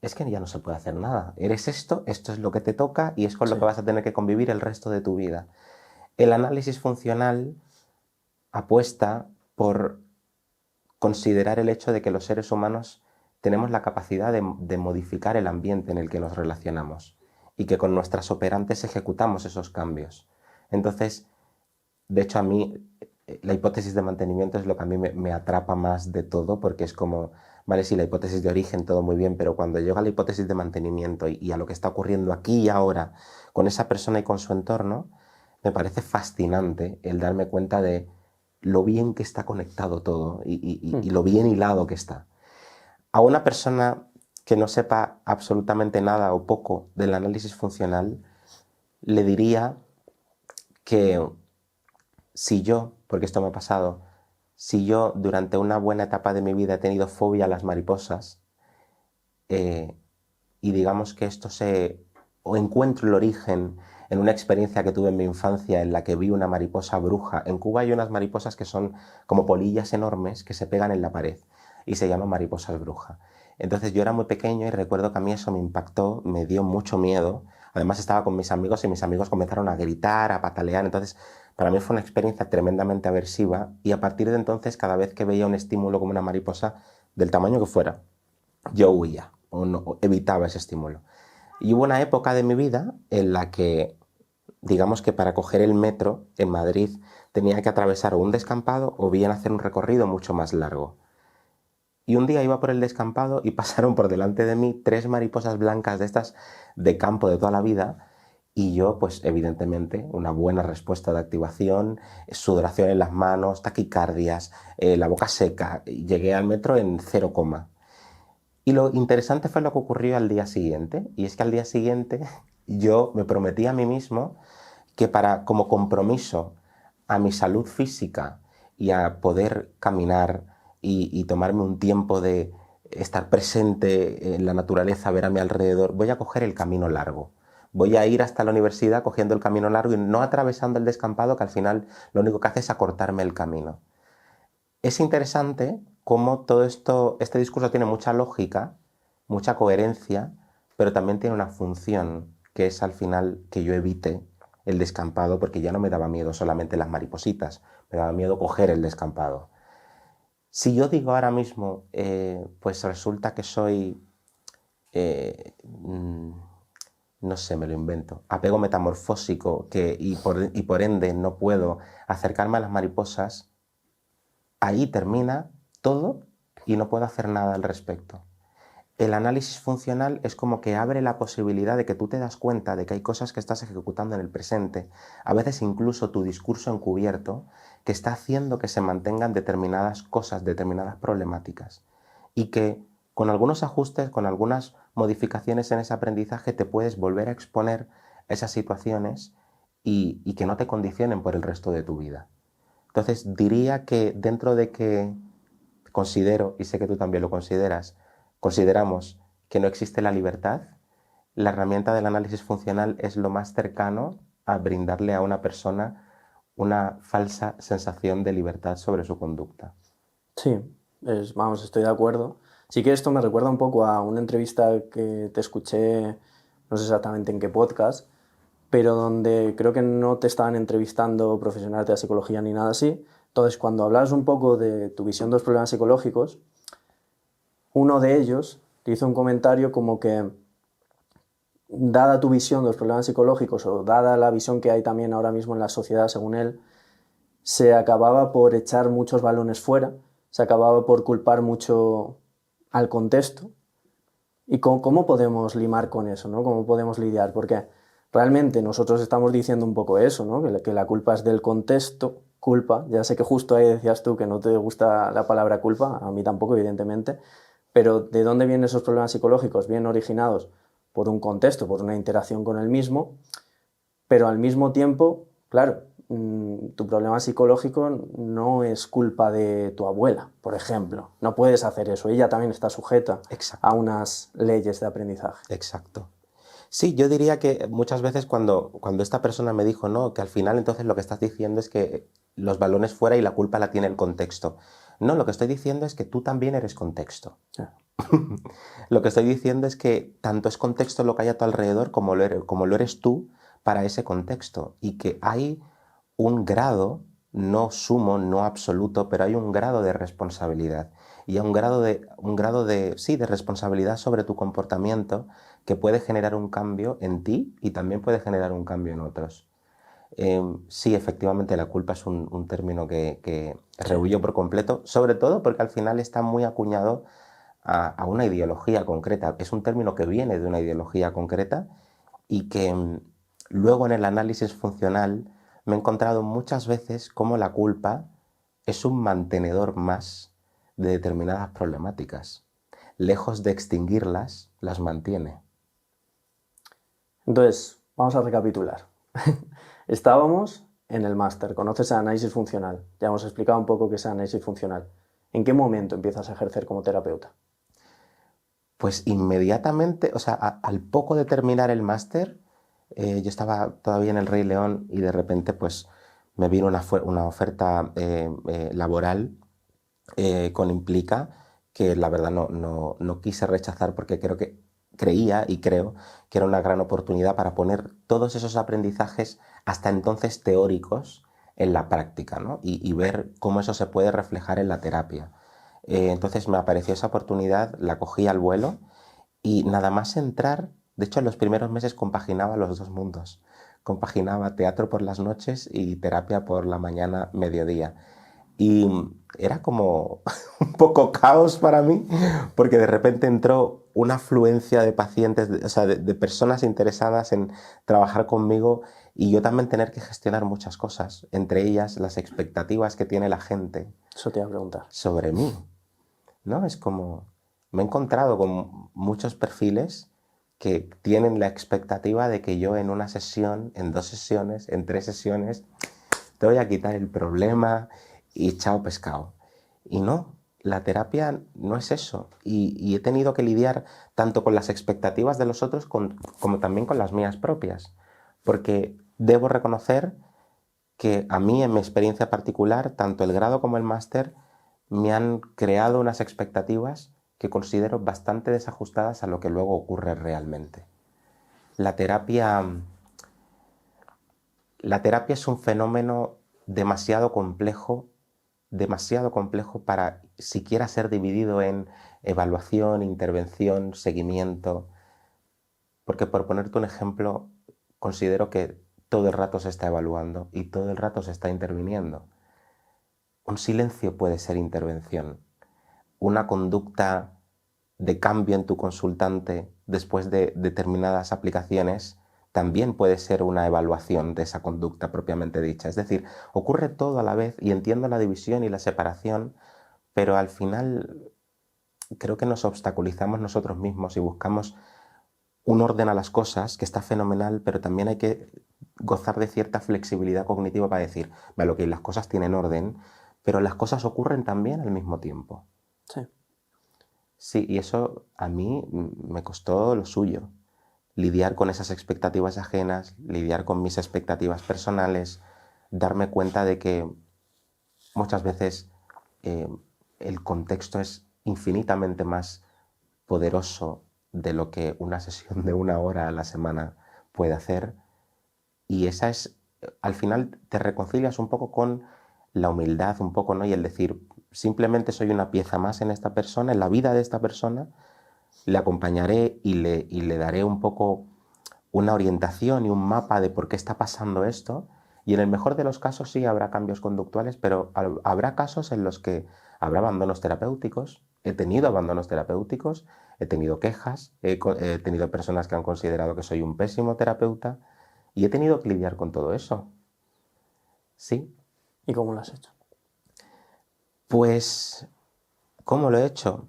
S1: es que ya no se puede hacer nada. Eres esto, esto es lo que te toca y es con lo que vas a tener que convivir el resto de tu vida. El análisis funcional apuesta por considerar el hecho de que los seres humanos tenemos la capacidad de modificar el ambiente en el que nos relacionamos y que con nuestras operantes ejecutamos esos cambios. Entonces, de hecho, a mí la hipótesis de mantenimiento es lo que a mí me atrapa más de todo, porque es como, vale, sí, la hipótesis de origen, todo muy bien, pero cuando llega a la hipótesis de mantenimiento y a lo que está ocurriendo aquí y ahora con esa persona y con su entorno, me parece fascinante el darme cuenta de lo bien que está conectado todo y lo bien hilado que está. A una persona que no sepa absolutamente nada o poco del análisis funcional, le diría que si yo, porque esto me ha pasado, si yo durante una buena etapa de mi vida he tenido fobia a las mariposas, y digamos que o encuentro el origen en una experiencia que tuve en mi infancia en la que vi una mariposa bruja. En Cuba hay unas mariposas que son como polillas enormes que se pegan en la pared y se llaman mariposas bruja. Entonces yo era muy pequeño y recuerdo que a mí eso me impactó, me dio mucho miedo. Además estaba con mis amigos y mis amigos comenzaron a gritar, a patalear. Entonces para mí fue una experiencia tremendamente aversiva y a partir de entonces cada vez que veía un estímulo como una mariposa, del tamaño que fuera, yo huía o evitaba ese estímulo. Y hubo una época de mi vida en la que, digamos que para coger el metro en Madrid tenía que atravesar o un descampado o bien hacer un recorrido mucho más largo. Y un día iba por el descampado y pasaron por delante de mí 3 mariposas blancas de estas de campo de toda la vida y yo, pues evidentemente, una buena respuesta de activación, sudoración en las manos, taquicardias, la boca seca. Llegué al metro en 0, y lo interesante fue lo que ocurrió al día siguiente, y es que al día siguiente yo me prometí a mí mismo que como compromiso a mi salud física y a poder caminar y tomarme un tiempo de estar presente en la naturaleza, ver a mi alrededor, voy a coger el camino largo. Voy a ir hasta la universidad cogiendo el camino largo y no atravesando el descampado, que al final lo único que hace es acortarme el camino. Es interesante cómo todo este discurso tiene mucha lógica, mucha coherencia, pero también tiene una función, que es al final que yo evite el descampado, porque ya no me daba miedo solamente las maripositas, me daba miedo coger el descampado. Si yo digo ahora mismo, pues resulta que soy, no sé, me lo invento, apego metamorfósico y por ende no puedo acercarme a las mariposas, ahí termina todo y no puedo hacer nada al respecto. El análisis funcional es como que abre la posibilidad de que tú te das cuenta de que hay cosas que estás ejecutando en el presente, a veces incluso tu discurso encubierto, que está haciendo que se mantengan determinadas cosas, determinadas problemáticas, y que con algunos ajustes, con algunas modificaciones en ese aprendizaje te puedes volver a exponer a esas situaciones y que no te condicionen por el resto de tu vida. Entonces diría que dentro de que considero, y sé que tú también lo consideras, consideramos que no existe la libertad, la herramienta del análisis funcional es lo más cercano a brindarle a una persona una falsa sensación de libertad sobre su conducta.
S3: Sí, vamos, estoy de acuerdo. Sí que esto me recuerda un poco a una entrevista que te escuché, no sé exactamente en qué podcast, pero donde creo que no te estaban entrevistando profesionales de la psicología ni nada así. Entonces, cuando hablabas un poco de tu visión de los problemas psicológicos, uno de ellos te hizo un comentario como que, dada tu visión de los problemas psicológicos o dada la visión que hay también ahora mismo en la sociedad, según él, se acababa por echar muchos balones fuera, se acababa por culpar mucho al contexto. ¿Y cómo podemos limar con eso, ¿no? ¿Cómo podemos lidiar? Porque realmente nosotros estamos diciendo un poco eso, ¿no? Que la culpa es del contexto, culpa. Ya sé que justo ahí decías tú que no te gusta la palabra culpa, a mí tampoco, evidentemente, pero ¿de dónde vienen esos problemas psicológicos? Bien originados por un contexto, por una interacción con el mismo, pero al mismo tiempo, claro, tu problema psicológico no es culpa de tu abuela, por ejemplo. No puedes hacer eso. Ella también está sujeta
S1: Exacto.
S3: a unas leyes de aprendizaje.
S1: Exacto. Sí, yo diría que muchas veces cuando esta persona me dijo, no, que al final entonces lo que estás diciendo es que los balones fuera y la culpa la tiene el contexto. No, lo que estoy diciendo es que tú también eres contexto.
S3: Sí.
S1: Lo que estoy diciendo es que tanto es contexto lo que hay a tu alrededor como lo eres tú para ese contexto y que hay un grado, no sumo, no absoluto, pero hay un grado de responsabilidad y un grado de responsabilidad sobre tu comportamiento que puede generar un cambio en ti y también puede generar un cambio en otros. Sí, efectivamente, la culpa es un término que rehuyo por completo, sobre todo porque al final está muy acuñado a una ideología concreta. Es un término que viene de una ideología concreta y que luego en el análisis funcional me he encontrado muchas veces cómo la culpa es un mantenedor más de determinadas problemáticas. Lejos de extinguirlas, las mantiene.
S3: Entonces, vamos a recapitular. Estábamos en el máster, conoces el análisis funcional. Ya hemos explicado un poco qué es el análisis funcional. ¿En qué momento empiezas a ejercer como terapeuta?
S1: Pues inmediatamente, o sea, al poco de terminar el máster, yo estaba todavía en el Rey León y de repente pues me vino una oferta laboral con Implica que la verdad no quise rechazar porque creía y creo que era una gran oportunidad para poner todos esos aprendizajes hasta entonces teóricos en la práctica, ¿no? Y ver cómo eso se puede reflejar en la terapia. Entonces me apareció esa oportunidad, la cogí al vuelo y nada más entrar, de hecho en los primeros meses compaginaba los dos mundos. Compaginaba teatro por las noches y terapia por la mañana, mediodía. Y era como un poco caos para mí, porque de repente entró una afluencia de pacientes, o sea, de personas interesadas en trabajar conmigo y yo también tener que gestionar muchas cosas, entre ellas las expectativas que tiene la gente
S3: Eso te iba a preguntar.
S1: sobre mí, ¿no? Es como, me he encontrado con muchos perfiles que tienen la expectativa de que yo en una sesión, en 2 sesiones, en 3 sesiones, te voy a quitar el problema y chao pescado. Y no, la terapia no es eso. Y he tenido que lidiar tanto con las expectativas de los otros como también con las mías propias. Porque debo reconocer que a mí, en mi experiencia particular, tanto el grado como el máster me han creado unas expectativas que considero bastante desajustadas a lo que luego ocurre realmente. La terapia es un fenómeno demasiado complejo para siquiera ser dividido en evaluación, intervención, seguimiento. Porque por ponerte un ejemplo, considero que todo el rato se está evaluando y todo el rato se está interviniendo. Un silencio puede ser intervención. Una conducta de cambio en tu consultante después de determinadas aplicaciones también puede ser una evaluación de esa conducta propiamente dicha. Es decir, ocurre todo a la vez y entiendo la división y la separación, pero al final creo que nos obstaculizamos nosotros mismos y buscamos un orden a las cosas que está fenomenal, pero también hay que gozar de cierta flexibilidad cognitiva para decir, vale, ok, las cosas tienen orden, pero las cosas ocurren también al mismo tiempo.
S3: Sí.
S1: Sí, y eso a mí me costó lo suyo. lidiar con esas expectativas ajenas, lidiar con mis expectativas personales, darme cuenta de que muchas veces el contexto es infinitamente más poderoso de lo que una sesión de 1 hora a la semana puede hacer. Y esa es, al final te reconcilias un poco con la humildad, un poco, ¿no? Y el decir, simplemente soy una pieza más en esta persona, en la vida de esta persona, le acompañaré y le daré un poco una orientación y un mapa de por qué está pasando esto. Y en el mejor de los casos sí habrá cambios conductuales, pero habrá casos en los que habrá abandonos terapéuticos. He tenido abandonos terapéuticos, he tenido quejas, he tenido personas que han considerado que soy un pésimo terapeuta y he tenido que lidiar con todo eso. Sí.
S3: ¿Y cómo lo has hecho?
S1: Pues, ¿cómo lo he hecho?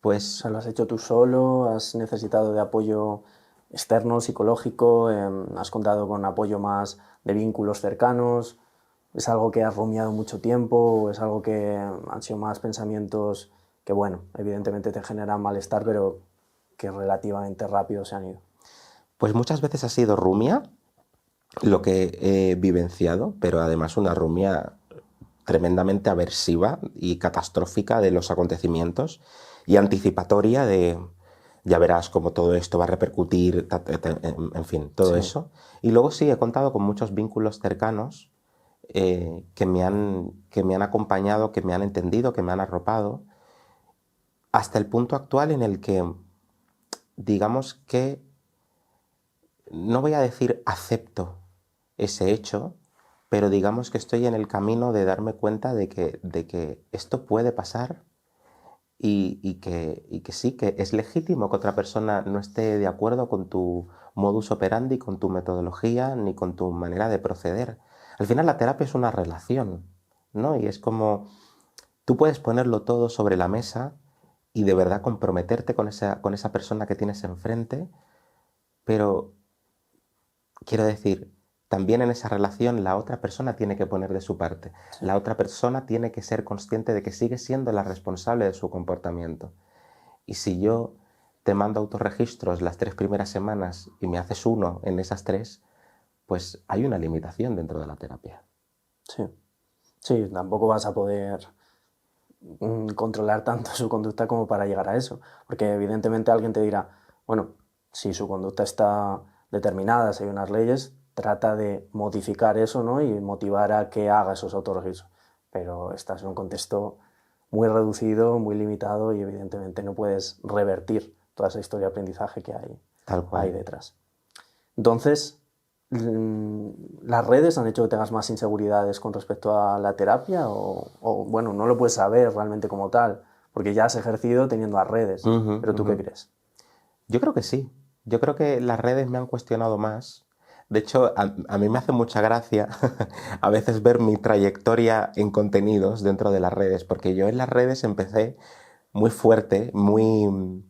S3: O
S1: Pues
S3: sea, ¿lo has hecho tú solo? ¿Has necesitado de apoyo externo, psicológico? ¿Has contado con apoyo más de vínculos cercanos? ¿Es algo que has rumiado mucho tiempo? ¿O es algo que han sido más pensamientos que, bueno, evidentemente te generan malestar, pero que relativamente rápido se han ido?
S1: Pues muchas veces ha sido rumia lo que he vivenciado, pero además una rumia tremendamente aversiva y catastrófica de los acontecimientos y anticipatoria de ya verás cómo todo esto va a repercutir, en fin, todo
S3: Sí.
S1: eso. Y luego sí, he contado con muchos vínculos cercanos que me han acompañado, que me han entendido, que me han arropado, hasta el punto actual en el que, digamos que, no voy a decir acepto ese hecho, pero digamos que estoy en el camino de darme cuenta de que esto puede pasar y que sí, que es legítimo que otra persona no esté de acuerdo con tu modus operandi, con tu metodología, ni con tu manera de proceder. Al final la terapia es una relación, ¿no? Y es como tú puedes ponerlo todo sobre la mesa y de verdad comprometerte con esa persona que tienes enfrente, pero quiero decir, también en esa relación la otra persona tiene que poner de su parte.
S3: Sí.
S1: La otra persona tiene que ser consciente de que sigue siendo la responsable de su comportamiento. Y si yo te mando autorregistros las 3 primeras semanas y me haces uno en esas 3, pues hay una limitación dentro de la terapia.
S3: Sí. Sí, tampoco vas a poder controlar tanto su conducta como para llegar a eso. Porque evidentemente alguien te dirá, bueno, si su conducta está determinada, si hay unas leyes, trata de modificar eso, ¿no? Y motivar a que haga esos autorregistros. Pero estás en un contexto muy reducido, muy limitado y evidentemente no puedes revertir toda esa historia de aprendizaje que
S1: Tal cual.
S3: hay detrás. Entonces, ¿las redes han hecho que tengas más inseguridades con respecto a la terapia? Bueno, no lo puedes saber realmente como tal, porque ya has ejercido teniendo las redes. ¿Pero tú qué crees?
S1: Yo creo que sí. Yo creo que las redes me han cuestionado más. De hecho, a mí me hace mucha gracia a veces ver mi trayectoria en contenidos dentro de las redes, porque yo en las redes empecé muy fuerte, no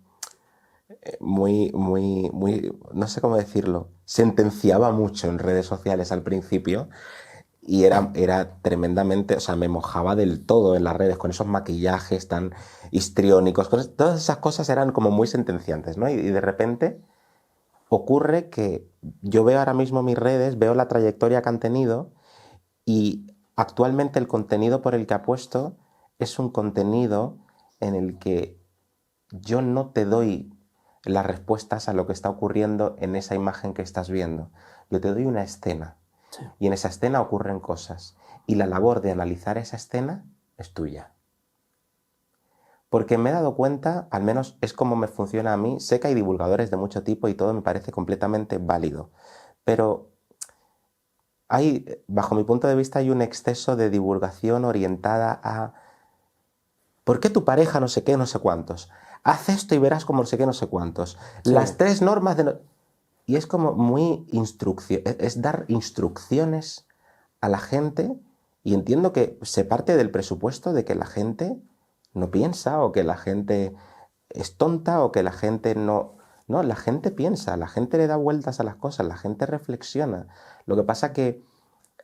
S1: sé cómo decirlo, sentenciaba mucho en redes sociales al principio y era tremendamente, o sea, me mojaba del todo en las redes con esos maquillajes tan histriónicos, todas esas cosas eran como muy sentenciantes, ¿no? Y de repente ocurre que yo veo ahora mismo mis redes, veo la trayectoria que han tenido y actualmente el contenido por el que apuesto es un contenido en el que yo no te doy las respuestas a lo que está ocurriendo en esa imagen que estás viendo. Yo te doy una escena.
S3: Sí.
S1: Y en esa escena ocurren cosas. Y la labor de analizar esa escena es tuya. Porque me he dado cuenta, al menos es como me funciona a mí, sé que hay divulgadores de mucho tipo y todo me parece completamente válido. Pero bajo mi punto de vista, hay un exceso de divulgación orientada a ¿por qué tu pareja no sé qué, no sé cuántos? Haz esto y verás como no sé qué, no sé cuántos.
S3: Sí.
S1: Las 3 normas de... Y es como muy es dar instrucciones a la gente y entiendo que se parte del presupuesto de que la gente no piensa o que la gente es tonta o que la gente no... No, la gente piensa, la gente le da vueltas a las cosas, la gente reflexiona. Lo que pasa que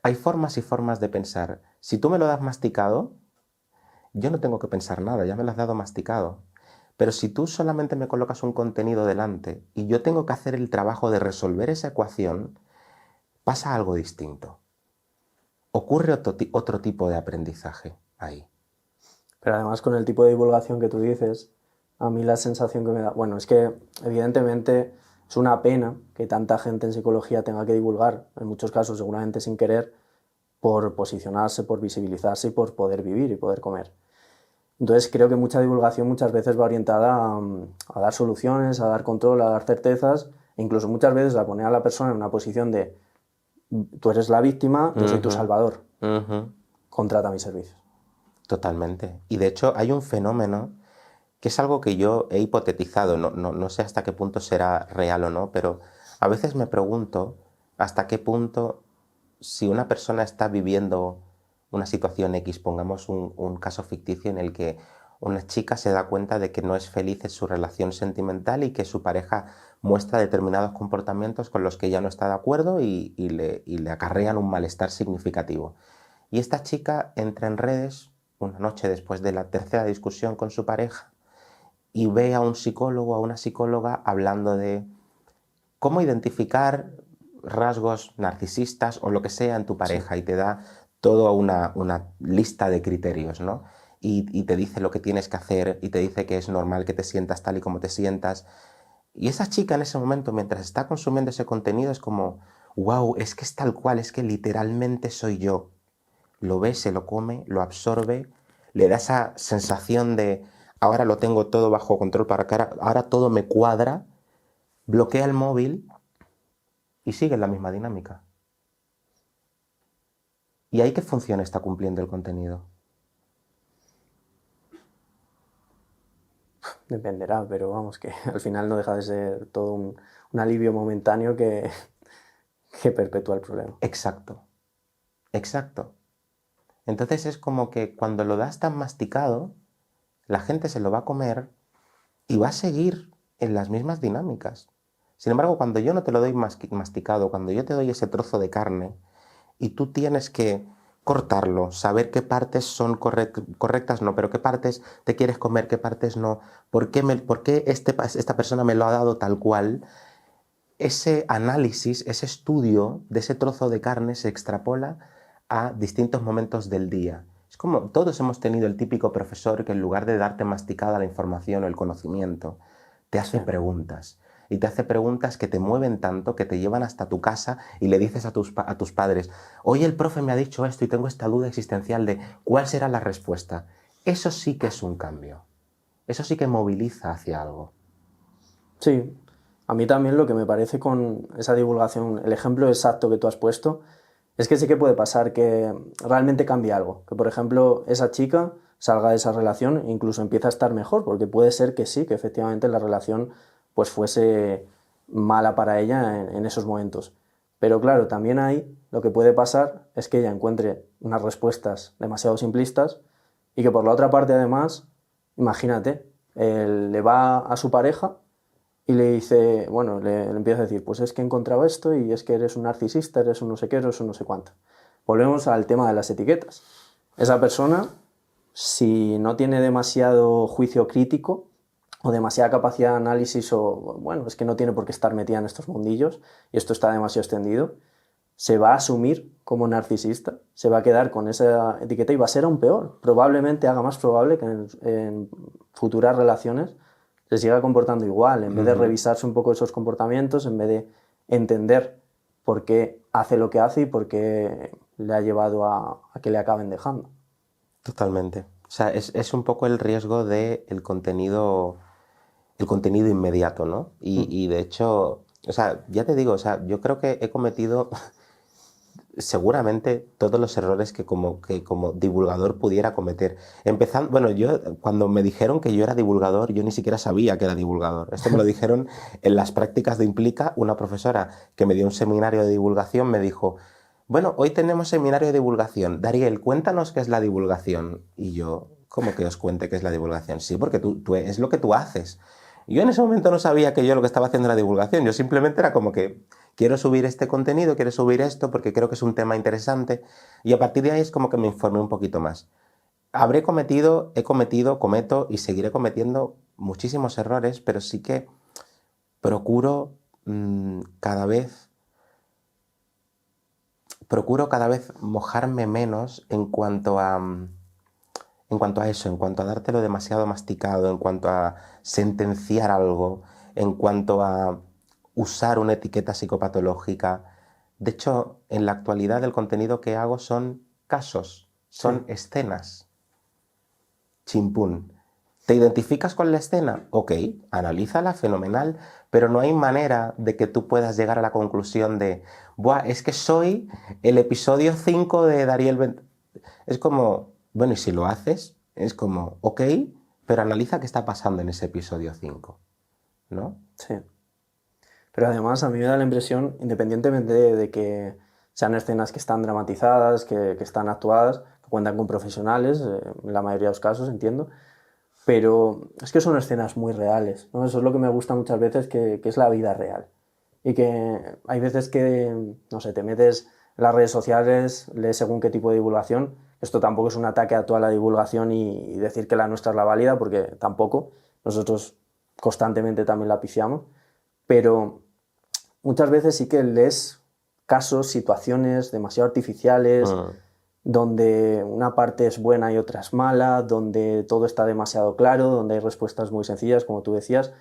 S1: hay formas y formas de pensar. Si tú me lo das masticado, yo no tengo que pensar nada, ya me lo has dado masticado. Pero si tú solamente me colocas un contenido delante y yo tengo que hacer el trabajo de resolver esa ecuación, pasa algo distinto. Ocurre otro tipo de aprendizaje ahí.
S3: Pero además con el tipo de divulgación que tú dices, a mí la sensación que me da... Bueno, es que evidentemente es una pena que tanta gente en psicología tenga que divulgar, en muchos casos seguramente sin querer, por posicionarse, por visibilizarse y por poder vivir y poder comer. Entonces creo que mucha divulgación muchas veces va orientada a dar soluciones, a dar control, a dar certezas, e incluso muchas veces a poner a la persona en una posición de tú eres la víctima, yo soy tu salvador, contrata mis servicios.
S1: Totalmente. Y de hecho hay un fenómeno que es algo que yo he hipotetizado, no sé hasta qué punto será real o no, pero a veces me pregunto hasta qué punto, si una persona está viviendo una situación X, pongamos un caso ficticio en el que una chica se da cuenta de que no es feliz en su relación sentimental y que su pareja muestra determinados comportamientos con los que ella no está de acuerdo y le acarrean un malestar significativo. Y esta chica entra en redes una noche después de la tercera discusión con su pareja y ve a un psicólogo o a una psicóloga hablando de cómo identificar rasgos narcisistas o lo que sea en tu pareja, y te da toda una lista de criterios, ¿no? Y te dice lo que tienes que hacer y te dice que es normal que te sientas tal y como te sientas. Y esa chica en ese momento, mientras está consumiendo ese contenido, es como, wow, es que es tal cual, es que literalmente soy yo. Lo ve, se lo come, lo absorbe, le da esa sensación de ahora lo tengo todo bajo control, para que ahora todo me cuadra, bloquea el móvil y sigue la misma dinámica. ¿Y ahí qué función está cumpliendo el contenido?
S3: Dependerá, pero vamos, que al final no deja de ser todo un alivio momentáneo que perpetúa el problema.
S1: Exacto, exacto. Entonces es como que cuando lo das tan masticado, la gente se lo va a comer y va a seguir en las mismas dinámicas. Sin embargo, cuando yo no te lo doy masticado, cuando yo te doy ese trozo de carne y tú tienes que cortarlo, saber qué partes son correctas, no, pero qué partes te quieres comer, qué partes no, por qué esta persona me lo ha dado tal cual, ese análisis, ese estudio de ese trozo de carne se extrapola a distintos momentos del día. Es como todos hemos tenido el típico profesor que en lugar de darte masticada la información o el conocimiento, te hace preguntas. Y te hace preguntas que te mueven tanto, que te llevan hasta tu casa y le dices a tus padres, oye, el profe me ha dicho esto y tengo esta duda existencial de cuál será la respuesta. Eso sí que es un cambio. Eso sí que moviliza hacia algo.
S3: Sí, a mí también lo que me parece con esa divulgación, el ejemplo exacto que tú has puesto, es que sí que puede pasar que realmente cambie algo. Que, por ejemplo, esa chica salga de esa relación e incluso empiece a estar mejor, porque puede ser que sí, que efectivamente la relación pues fuese mala para ella en esos momentos. Pero claro, también ahí lo que puede pasar es que ella encuentre unas respuestas demasiado simplistas y que por la otra parte además, imagínate, le va a su pareja y le dice, bueno, le empieza a decir, pues es que he encontrado esto y es que eres un narcisista, eres un no sé qué, eres un no sé cuánto. Volvemos al tema de las etiquetas. Esa persona, si no tiene demasiado juicio crítico o demasiada capacidad de análisis o, bueno, es que no tiene por qué estar metida en estos mundillos y esto está demasiado extendido, se va a asumir como narcisista, se va a quedar con esa etiqueta y va a ser aún peor. Probablemente haga más probable que en futuras relaciones se siga comportando igual, en vez de revisarse un poco esos comportamientos, en vez de entender por qué hace lo que hace y por qué le ha llevado a que le acaben dejando.
S1: Totalmente. O sea, es un poco el riesgo del contenido inmediato, ¿no? Y de hecho, o sea, ya te digo, o sea, yo creo que he cometido seguramente todos los errores que como divulgador pudiera cometer. Empezando, bueno, yo cuando me dijeron que yo era divulgador, yo ni siquiera sabía que era divulgador. Esto me lo dijeron en las prácticas de Implica. Una profesora que me dio un seminario de divulgación me dijo, bueno, hoy tenemos seminario de divulgación. Dariel, cuéntanos qué es la divulgación. Y yo, ¿cómo que os cuente qué es la divulgación? Sí, porque tú es lo que tú haces. Yo en ese momento no sabía que yo lo que estaba haciendo era divulgación. Yo simplemente era como que quiero subir este contenido, quiero subir esto porque creo que es un tema interesante. Y a partir de ahí es como que me informé un poquito más. Cometo y seguiré cometiendo muchísimos errores, pero sí que procuro cada vez mojarme menos en cuanto a eso, en cuanto a dártelo demasiado masticado, en cuanto a sentenciar algo, en cuanto a usar una etiqueta psicopatológica. De hecho, en la actualidad el contenido que hago son casos, son escenas. Chimpún. ¿Te identificas con la escena? Ok, analízala, fenomenal, pero no hay manera de que tú puedas llegar a la conclusión de «Buah, es que soy el episodio 5 de Dariel Bent...». Es como, bueno, y si lo haces, es como, ok, pero analiza qué está pasando en ese episodio 5, ¿no?
S3: Sí. Pero además a mí me da la impresión, independientemente de que sean escenas que están dramatizadas, que están actuadas, que cuentan con profesionales, en la mayoría de los casos, entiendo, pero es que son escenas muy reales, ¿no? Eso es lo que me gusta muchas veces, que es la vida real. Y que hay veces que, no sé, te metes en las redes sociales, lees según qué tipo de divulgación. Esto tampoco es un ataque a toda la divulgación y decir que la nuestra es la válida, porque tampoco. Nosotros constantemente también la pifiamos. Pero muchas veces sí que lees casos, situaciones demasiado artificiales, donde una parte es buena y otra es mala, donde todo está demasiado claro, donde hay respuestas muy sencillas, como tú decías,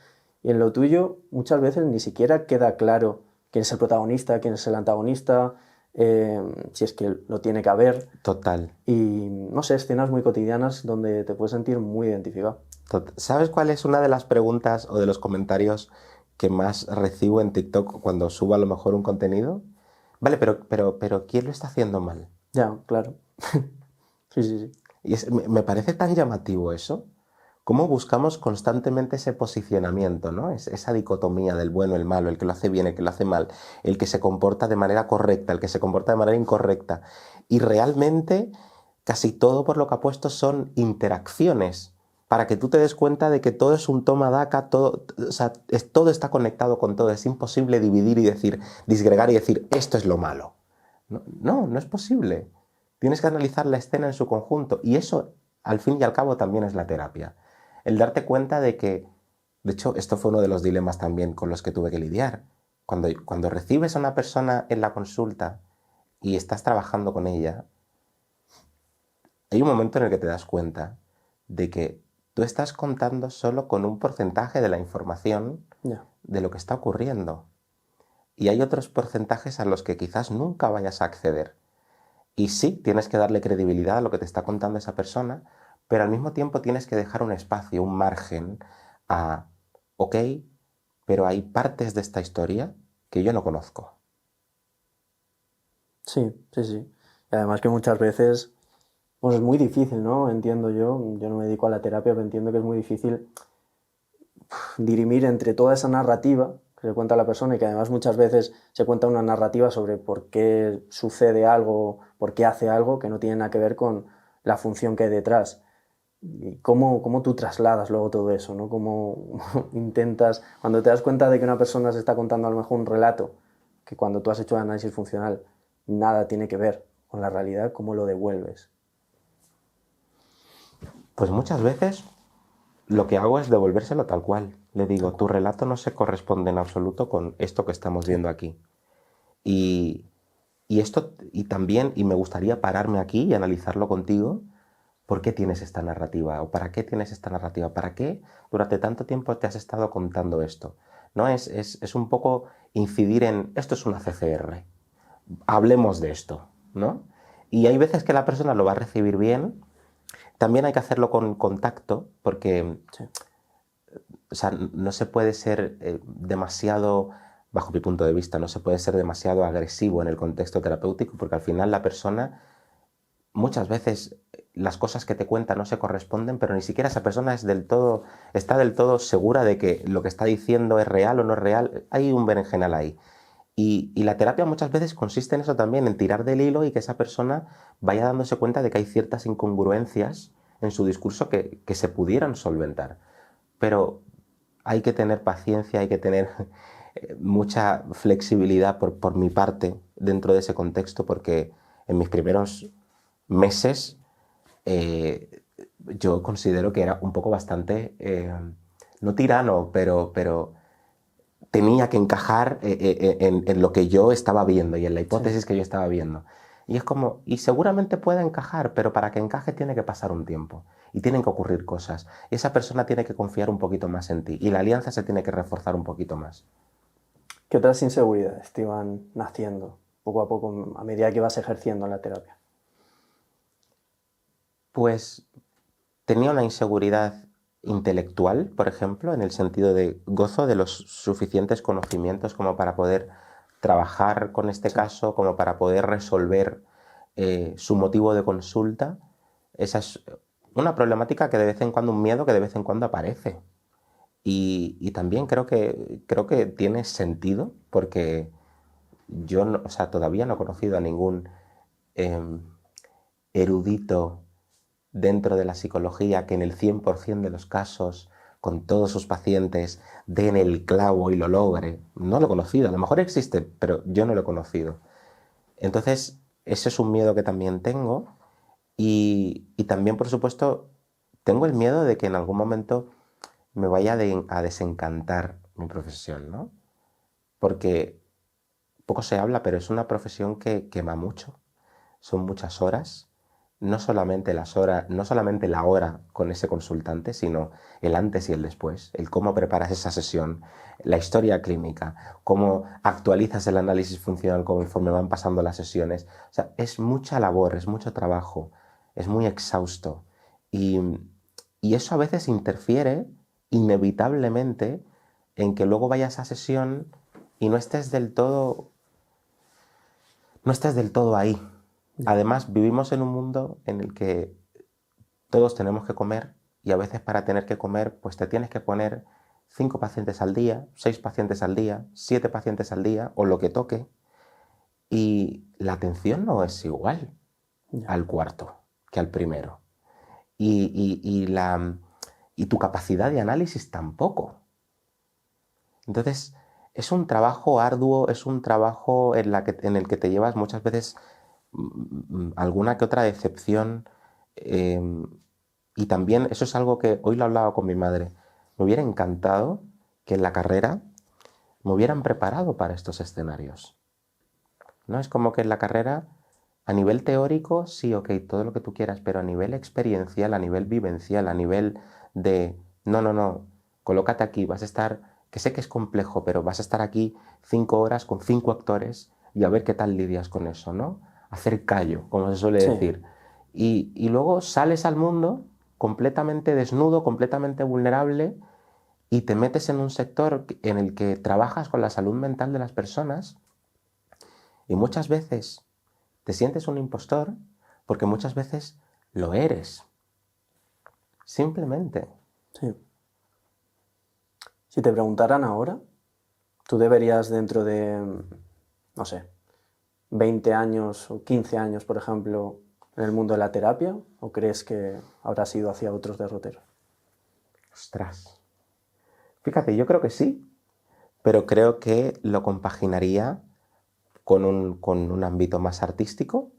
S3: y en lo tuyo muchas veces ni siquiera queda claro quién es el protagonista, quién es el antagonista, si es que lo tiene que haber.
S1: Total.
S3: Y no sé, escenas muy cotidianas donde te puedes sentir muy identificado.
S1: ¿Sabes cuál es una de las preguntas o de los comentarios que más recibo en TikTok cuando subo a lo mejor un contenido? Vale, pero ¿quién lo está haciendo mal?
S3: Ya, claro. Sí.
S1: Y me parece tan llamativo eso. Cómo buscamos constantemente ese posicionamiento, ¿no? Esa dicotomía del bueno, el malo, el que lo hace bien, el que lo hace mal, el que se comporta de manera correcta, el que se comporta de manera incorrecta. Y realmente casi todo por lo que apuesto son interacciones, para que tú te des cuenta de que todo es un toma-daca, todo, o sea, todo está conectado con todo. Es imposible dividir y decir, disgregar y decir, esto es lo malo. No es posible. Tienes que analizar la escena en su conjunto. Y eso, al fin y al cabo, también es la terapia. El darte cuenta de que, de hecho, esto fue uno de los dilemas también con los que tuve que lidiar. Cuando recibes a una persona en la consulta y estás trabajando con ella, hay un momento en el que te das cuenta de que tú estás contando solo con un porcentaje de la información de lo que está ocurriendo. Y hay otros porcentajes a los que quizás nunca vayas a acceder. Y sí, tienes que darle credibilidad a lo que te está contando esa persona, pero al mismo tiempo tienes que dejar un espacio, un margen a, ok, pero hay partes de esta historia que yo no conozco.
S3: Sí. Y además que muchas veces pues es muy difícil, ¿no? Entiendo yo no me dedico a la terapia, pero entiendo que es muy difícil dirimir entre toda esa narrativa que se cuenta a la persona y que además muchas veces se cuenta una narrativa sobre por qué sucede algo, por qué hace algo que no tiene nada que ver con la función que hay detrás. Y cómo tú trasladas luego todo eso, ¿no? Cómo intentas, cuando te das cuenta de que una persona se está contando a lo mejor un relato que cuando tú has hecho el análisis funcional nada tiene que ver con la realidad, ¿cómo lo devuelves?
S1: Pues muchas veces lo que hago es devolvérselo tal cual. Le digo, tu relato no se corresponde en absoluto con esto que estamos viendo aquí. Y también me gustaría pararme aquí y analizarlo contigo. ¿Por qué tienes esta narrativa? ¿O para qué tienes esta narrativa? ¿Para qué durante tanto tiempo te has estado contando esto? ¿No? Es un poco incidir en, esto es una CCR, hablemos de esto, ¿no? Y hay veces que la persona lo va a recibir bien. También hay que hacerlo con contacto, porque o sea, no se puede ser demasiado, bajo mi punto de vista, no se puede ser demasiado agresivo en el contexto terapéutico, porque al final la persona, muchas veces las cosas que te cuenta no se corresponden, pero ni siquiera esa persona está del todo segura de que lo que está diciendo es real o no es real. Hay un berenjenal ahí. Y la terapia muchas veces consiste en eso también, en tirar del hilo y que esa persona vaya dándose cuenta de que hay ciertas incongruencias en su discurso que se pudieran solventar. Pero hay que tener paciencia, hay que tener mucha flexibilidad por mi parte dentro de ese contexto, porque en mis primeros meses yo considero que era un poco bastante no tirano, pero tenía que encajar en lo que yo estaba viendo y en la hipótesis que yo estaba viendo. Y es como, y seguramente puede encajar, pero para que encaje tiene que pasar un tiempo y tienen que ocurrir cosas. Y esa persona tiene que confiar un poquito más en ti y la alianza se tiene que reforzar un poquito más.
S3: ¿Qué otras inseguridades te iban naciendo poco a poco a medida que ibas ejerciendo en la terapia?
S1: Pues tenía una inseguridad intelectual, por ejemplo, en el sentido de gozo de los suficientes conocimientos como para poder trabajar con este caso, como para poder resolver su motivo de consulta. Esa es una problemática que de vez en cuando, un miedo que de vez en cuando aparece. Y también creo que tiene sentido porque yo no, o sea, todavía no he conocido a ningún eh, erudito dentro de la psicología que en el 100% de los casos, con todos sus pacientes, den el clavo y lo logre. No lo he conocido, a lo mejor existe, pero yo no lo he conocido. Entonces, ese es un miedo que también tengo y también, por supuesto, tengo el miedo de que en algún momento me vaya a desencantar mi profesión, ¿no? Porque poco se habla, pero es una profesión que quema mucho. Son muchas horas, no solamente las horas, no solamente la hora con ese consultante, sino el antes y el después, el cómo preparas esa sesión, la historia clínica, cómo actualizas el análisis funcional conforme van pasando las sesiones. O sea, es mucha labor, es mucho trabajo, es muy exhausto. Y, y eso a veces interfiere inevitablemente en que luego vayas a sesión y no estés del todo ahí. Además, vivimos en un mundo en el que todos tenemos que comer y a veces para tener que comer, pues te tienes que poner 5 pacientes al día, 6 pacientes al día, 7 pacientes al día o lo que toque y la atención no es igual al cuarto que al primero y tu capacidad de análisis tampoco. Entonces, es un trabajo arduo, es un trabajo en el que te llevas muchas veces alguna que otra decepción. eh, y también eso es algo que hoy lo hablaba con mi madre. Me hubiera encantado que en la carrera me hubieran preparado para estos escenarios. ¿No? Es como que en la carrera, a nivel teórico, sí, ok, todo lo que tú quieras, pero a nivel experiencial, a nivel vivencial, a nivel de, no, colócate aquí, vas a estar, que sé que es complejo, pero vas a estar aquí 5 horas con 5 actores y a ver qué tal lidias con eso, ¿no? Hacer callo, como se suele decir. Y luego sales al mundo completamente desnudo, completamente vulnerable y te metes en un sector en el que trabajas con la salud mental de las personas y muchas veces te sientes un impostor porque muchas veces lo eres. Simplemente.
S3: Sí. Si te preguntaran ahora, tú deberías dentro de, no sé, 20 años o 15 años, por ejemplo, en el mundo de la terapia, o crees que habrás ido hacia otros derroteros?
S1: Ostras. Fíjate, yo creo que sí, pero creo que lo compaginaría con un ámbito más artístico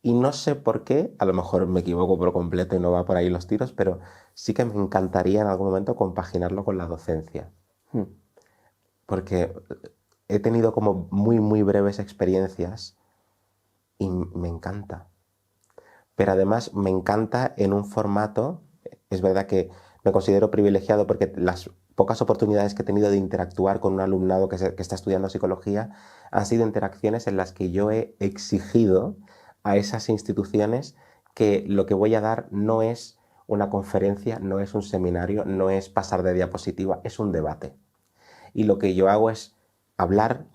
S1: y no sé por qué, a lo mejor me equivoco por completo y no va por ahí los tiros, pero sí que me encantaría en algún momento compaginarlo con la docencia. Porque he tenido como muy breves experiencias y me encanta. Pero además me encanta en un formato, es verdad que me considero privilegiado porque las pocas oportunidades que he tenido de interactuar con un alumnado que está estudiando psicología han sido interacciones en las que yo he exigido a esas instituciones que lo que voy a dar no es una conferencia, no es un seminario, no es pasar de diapositiva, es un debate. Y lo que yo hago es hablar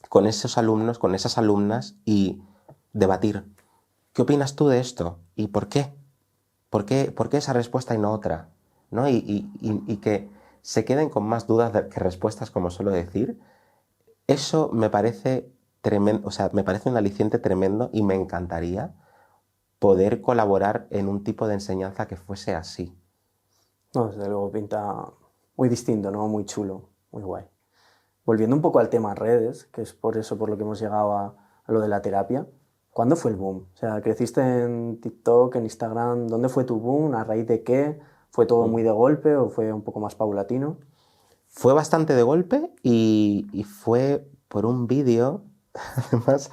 S1: con esos alumnos, con esas alumnas y debatir. ¿Qué opinas tú de esto? ¿Y por qué? ¿Por qué esa respuesta y no otra? ¿No? Y que se queden con más dudas que respuestas, como suelo decir. Eso me parece tremendo, o sea, me parece un aliciente tremendo y me encantaría poder colaborar en un tipo de enseñanza que fuese así.
S3: No, desde luego pinta muy distinto, ¿no? Muy chulo, muy guay. Volviendo un poco al tema redes, que es por eso por lo que hemos llegado a lo de la terapia, ¿cuándo fue el boom? O sea, ¿creciste en TikTok, en Instagram? ¿Dónde fue tu boom? ¿A raíz de qué? ¿Fue todo muy de golpe o fue un poco más paulatino?
S1: Fue bastante de golpe y fue por un vídeo. Además,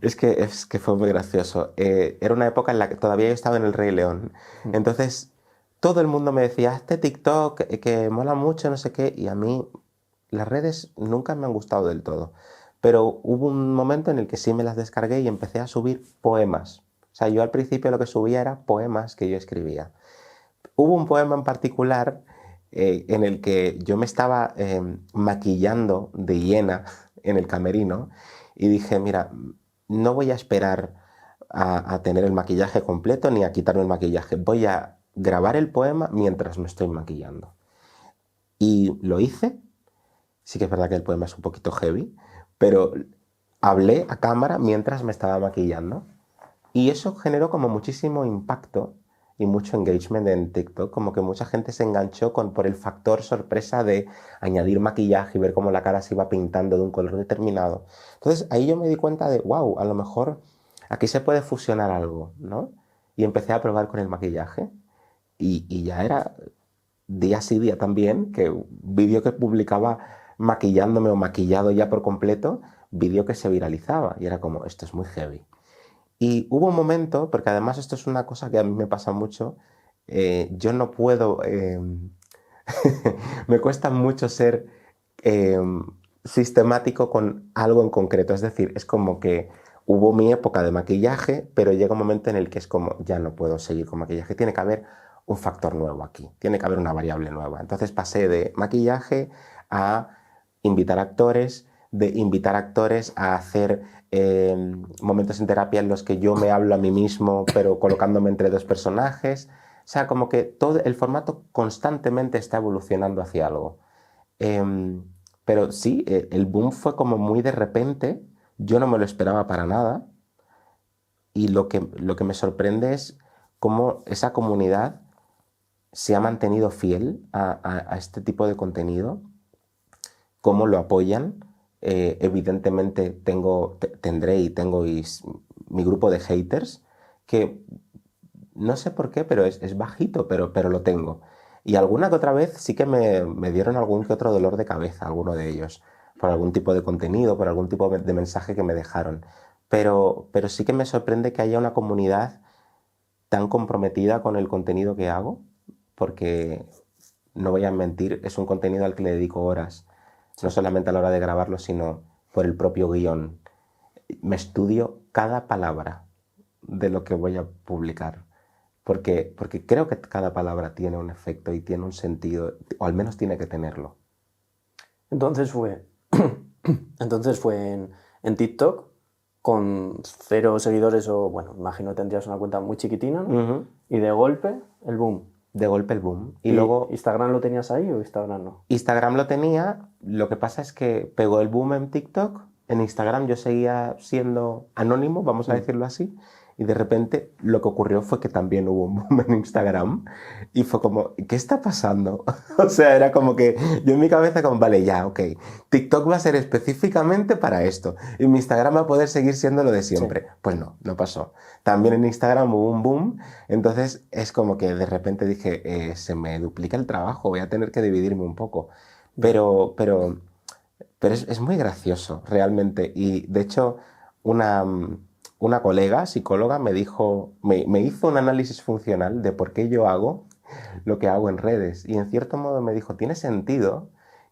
S1: es que fue muy gracioso. Era una época en la que todavía yo estaba en el Rey León. Entonces, todo el mundo me decía, hazte TikTok, que mola mucho, no sé qué. Y a mí las redes nunca me han gustado del todo. Pero hubo un momento en el que sí me las descargué y empecé a subir poemas. O sea, yo al principio lo que subía era poemas que yo escribía. Hubo un poema en particular en el que yo me estaba maquillando de hiena en el camerino y dije, mira, no voy a esperar a tener el maquillaje completo ni a quitarme el maquillaje. Voy a grabar el poema mientras me estoy maquillando. Y lo hice. Sí que es verdad que el poema es un poquito heavy, pero hablé a cámara mientras me estaba maquillando. Y eso generó como muchísimo impacto y mucho engagement en TikTok, como que mucha gente se enganchó por el factor sorpresa de añadir maquillaje y ver cómo la cara se iba pintando de un color determinado. Entonces ahí yo me di cuenta de, wow, a lo mejor aquí se puede fusionar algo, ¿no? Y empecé a probar con el maquillaje y ya era día sí día también, que vídeo que publicaba maquillándome o maquillado ya por completo, vídeo que se viralizaba y era como, esto es muy heavy. Y hubo un momento, porque además esto es una cosa que a mí me pasa mucho, yo no puedo, me cuesta mucho ser sistemático con algo en concreto, es decir, es como que hubo mi época de maquillaje, pero llega un momento en el que es como, ya no puedo seguir con maquillaje, tiene que haber un factor nuevo aquí, tiene que haber una variable nueva. Entonces pasé de maquillaje a invitar actores, de invitar actores a hacer momentos en terapia en los que yo me hablo a mí mismo, pero colocándome entre dos personajes. O sea, como que todo el formato constantemente está evolucionando hacia algo. Pero sí, el boom fue como muy de repente, yo no me lo esperaba para nada, y lo que me sorprende es cómo esa comunidad se ha mantenido fiel a este tipo de contenido, cómo lo apoyan. Evidentemente tendré y tengo mi grupo de haters, que no sé por qué, pero es bajito, pero lo tengo. Y alguna que otra vez sí que me dieron algún que otro dolor de cabeza, alguno de ellos, por algún tipo de contenido, por algún tipo de mensaje que me dejaron. Pero sí que me sorprende que haya una comunidad tan comprometida con el contenido que hago, porque no voy a mentir, es un contenido al que le dedico horas. No solamente a la hora de grabarlo, sino por el propio guión. Me estudio cada palabra de lo que voy a publicar, porque creo que cada palabra tiene un efecto y tiene un sentido, o al menos tiene que tenerlo.
S3: Entonces fue en TikTok, con 0 seguidores, o bueno, imagino que tendrías una cuenta muy chiquitina, ¿no? Y de golpe, el boom.
S1: De golpe el boom.
S3: ¿Y luego Instagram lo tenías ahí o Instagram no?
S1: Instagram lo tenía, lo que pasa es que pegó el boom en TikTok, en Instagram yo seguía siendo anónimo, vamos a decirlo así, y de repente lo que ocurrió fue que también hubo un boom en Instagram y fue como, ¿qué está pasando? O sea, era como que yo en mi cabeza como, vale, ya, ok, TikTok va a ser específicamente para esto y mi Instagram va a poder seguir siendo lo de siempre. Sí. Pues no pasó. También en Instagram hubo un boom, entonces es como que de repente dije, se me duplica el trabajo, voy a tener que dividirme un poco. Pero es muy gracioso, realmente. Y de hecho, una colega, psicóloga, me hizo un análisis funcional de por qué yo hago lo que hago en redes. Y en cierto modo me dijo, tiene sentido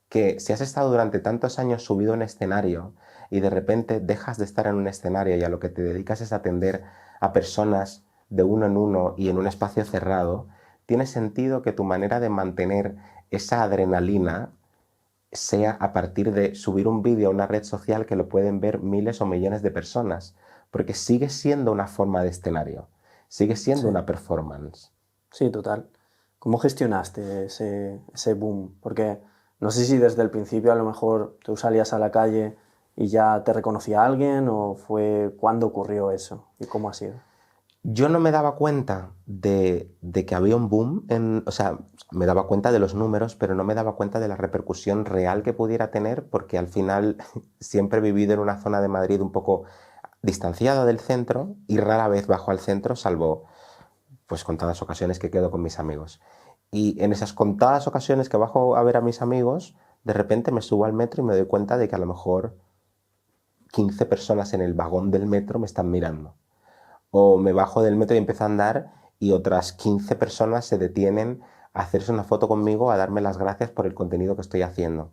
S1: que si has estado durante tantos años subido a un escenario y de repente dejas de estar en un escenario y a lo que te dedicas es atender a personas de uno en uno y en un espacio cerrado, tiene sentido que tu manera de mantener esa adrenalina sea a partir de subir un vídeo a una red social que lo pueden ver miles o millones de personas, porque sigue siendo una forma de escenario, sigue siendo una performance.
S3: Sí, total. ¿Cómo gestionaste ese boom? Porque no sé si desde el principio a lo mejor tú salías a la calle y ya te reconocía alguien, o fue cuándo ocurrió eso y cómo ha sido.
S1: Yo no me daba cuenta de que había un boom, o sea, me daba cuenta de los números, pero no me daba cuenta de la repercusión real que pudiera tener, porque al final siempre he vivido en una zona de Madrid un poco distanciada del centro y rara vez bajo al centro, salvo pues contadas ocasiones que quedo con mis amigos. Y en esas contadas ocasiones que bajo a ver a mis amigos, de repente me subo al metro y me doy cuenta de que a lo mejor 15 personas en el vagón del metro me están mirando. O me bajo del metro y empiezo a andar y otras 15 personas se detienen a hacerse una foto conmigo, a darme las gracias por el contenido que estoy haciendo.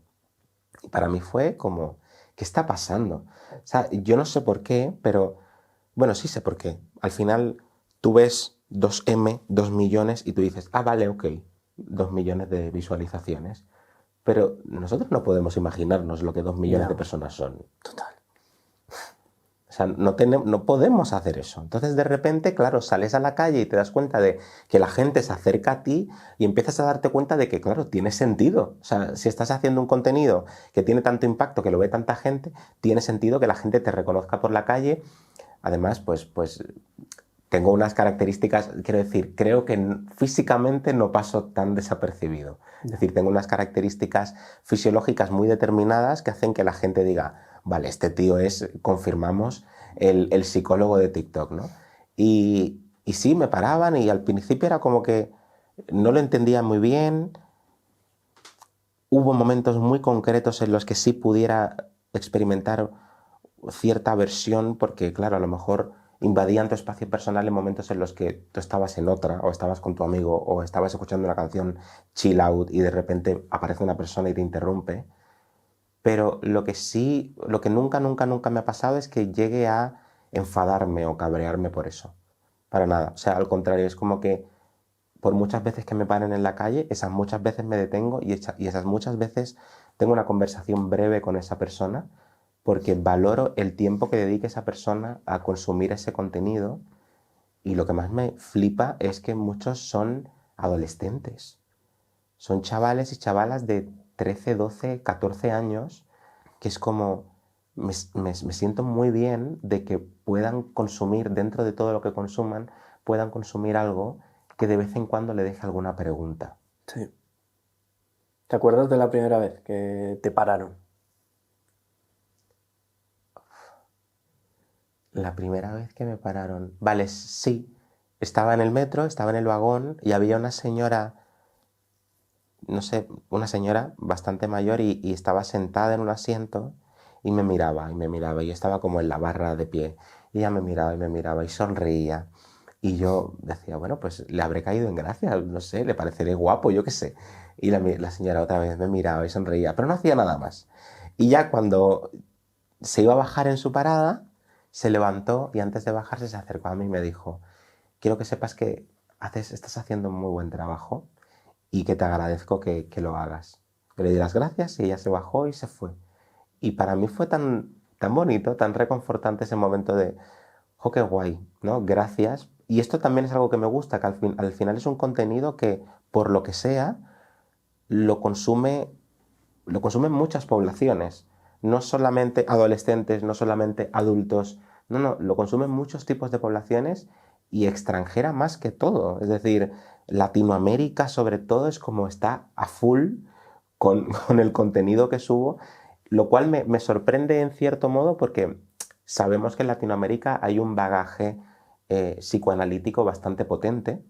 S1: Y para mí fue como, ¿qué está pasando? O sea, yo no sé por qué, pero bueno, sí sé por qué. Al final tú ves 2M, 2 millones y tú dices, ah, vale, ok, 2 millones de visualizaciones. Pero nosotros no podemos imaginarnos lo que 2 millones de personas son.
S3: Total.
S1: O sea, no podemos hacer eso. Entonces, de repente, claro, sales a la calle y te das cuenta de que la gente se acerca a ti y empiezas a darte cuenta de que, claro, tiene sentido. O sea, si estás haciendo un contenido que tiene tanto impacto, que lo ve tanta gente, tiene sentido que la gente te reconozca por la calle. Además, pues tengo unas características, quiero decir, creo que físicamente no paso tan desapercibido. Es decir, tengo unas características fisiológicas muy determinadas que hacen que la gente diga, vale, este tío es, confirmamos, el psicólogo de TikTok, ¿no? Y sí, me paraban y al principio era como que no lo entendía muy bien. Hubo momentos muy concretos en los que sí pudiera experimentar cierta aversión porque, claro, a lo mejor invadían tu espacio personal en momentos en los que tú estabas en otra, o estabas con tu amigo, o estabas escuchando una canción chill out y de repente aparece una persona y te interrumpe. Pero lo que nunca me ha pasado es que llegue a enfadarme o cabrearme por eso. Para nada. O sea, al contrario, es como que por muchas veces que me paren en la calle, esas muchas veces me detengo y esas muchas veces tengo una conversación breve con esa persona porque valoro el tiempo que dedique esa persona a consumir ese contenido y lo que más me flipa es que muchos son adolescentes. Son chavales y chavalas de 13, 12, 14 años que es como me siento muy bien de que puedan consumir, dentro de todo lo que consuman, puedan consumir algo que de vez en cuando le deje alguna pregunta.
S3: Sí. ¿Te acuerdas de la primera vez que te pararon?
S1: La primera vez que me pararon... Vale, sí. Estaba en el metro, estaba en el vagón y había una señora, no sé, una señora bastante mayor y estaba sentada en un asiento y me miraba. Y estaba como en la barra de pie. Y ella me miraba y sonreía. Y yo decía, bueno, pues le habré caído en gracia, no sé, le pareceré guapo, yo qué sé. Y la señora otra vez me miraba y sonreía, pero no hacía nada más. Y ya cuando se iba a bajar en su parada, se levantó y antes de bajarse se acercó a mí y me dijo, quiero que sepas que estás haciendo un muy buen trabajo y que te agradezco que lo hagas. Que le di las gracias y ella se bajó y se fue. Y para mí fue tan bonito, tan reconfortante ese momento de, ¡oh, qué guay! ¿No? Gracias. Y esto también es algo que me gusta, que al final es un contenido que, por lo que sea, lo consumen muchas poblaciones. No solamente adolescentes, no solamente adultos. No, lo consumen muchos tipos de poblaciones y extranjera más que todo. Es decir, Latinoamérica sobre todo es como está a full con el contenido que subo, lo cual me sorprende en cierto modo porque sabemos que en Latinoamérica hay un bagaje psicoanalítico bastante potente,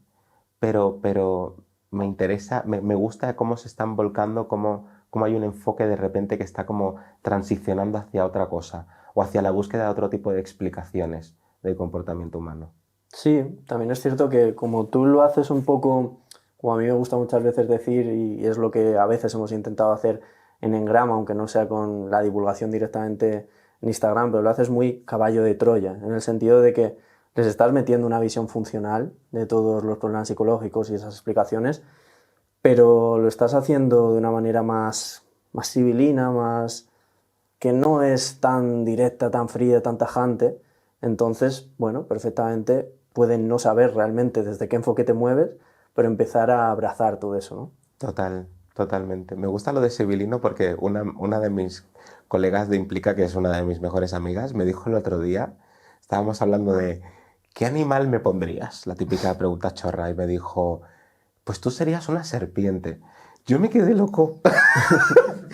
S1: pero me interesa, me gusta cómo se están volcando, cómo hay un enfoque de repente que está como transicionando hacia otra cosa o hacia la búsqueda de otro tipo de explicaciones del comportamiento humano.
S3: Sí, también es cierto que como tú lo haces un poco, como a mí me gusta muchas veces decir, y es lo que a veces hemos intentado hacer en Engrama, aunque no sea con la divulgación directamente en Instagram, pero lo haces muy caballo de Troya, en el sentido de que les estás metiendo una visión funcional de todos los problemas psicológicos y esas explicaciones, pero lo estás haciendo de una manera más civilina, más que no es tan directa, tan fría, tan tajante. Entonces, bueno, perfectamente pueden no saber realmente desde qué enfoque te mueves, pero empezar a abrazar todo eso, ¿no?
S1: Totalmente. Me gusta lo de civilino porque una de mis colegas de Implica, que es una de mis mejores amigas, me dijo el otro día, estábamos hablando de ¿qué animal me pondrías? La típica pregunta chorra, y me dijo, pues tú serías una serpiente. Yo me quedé loco.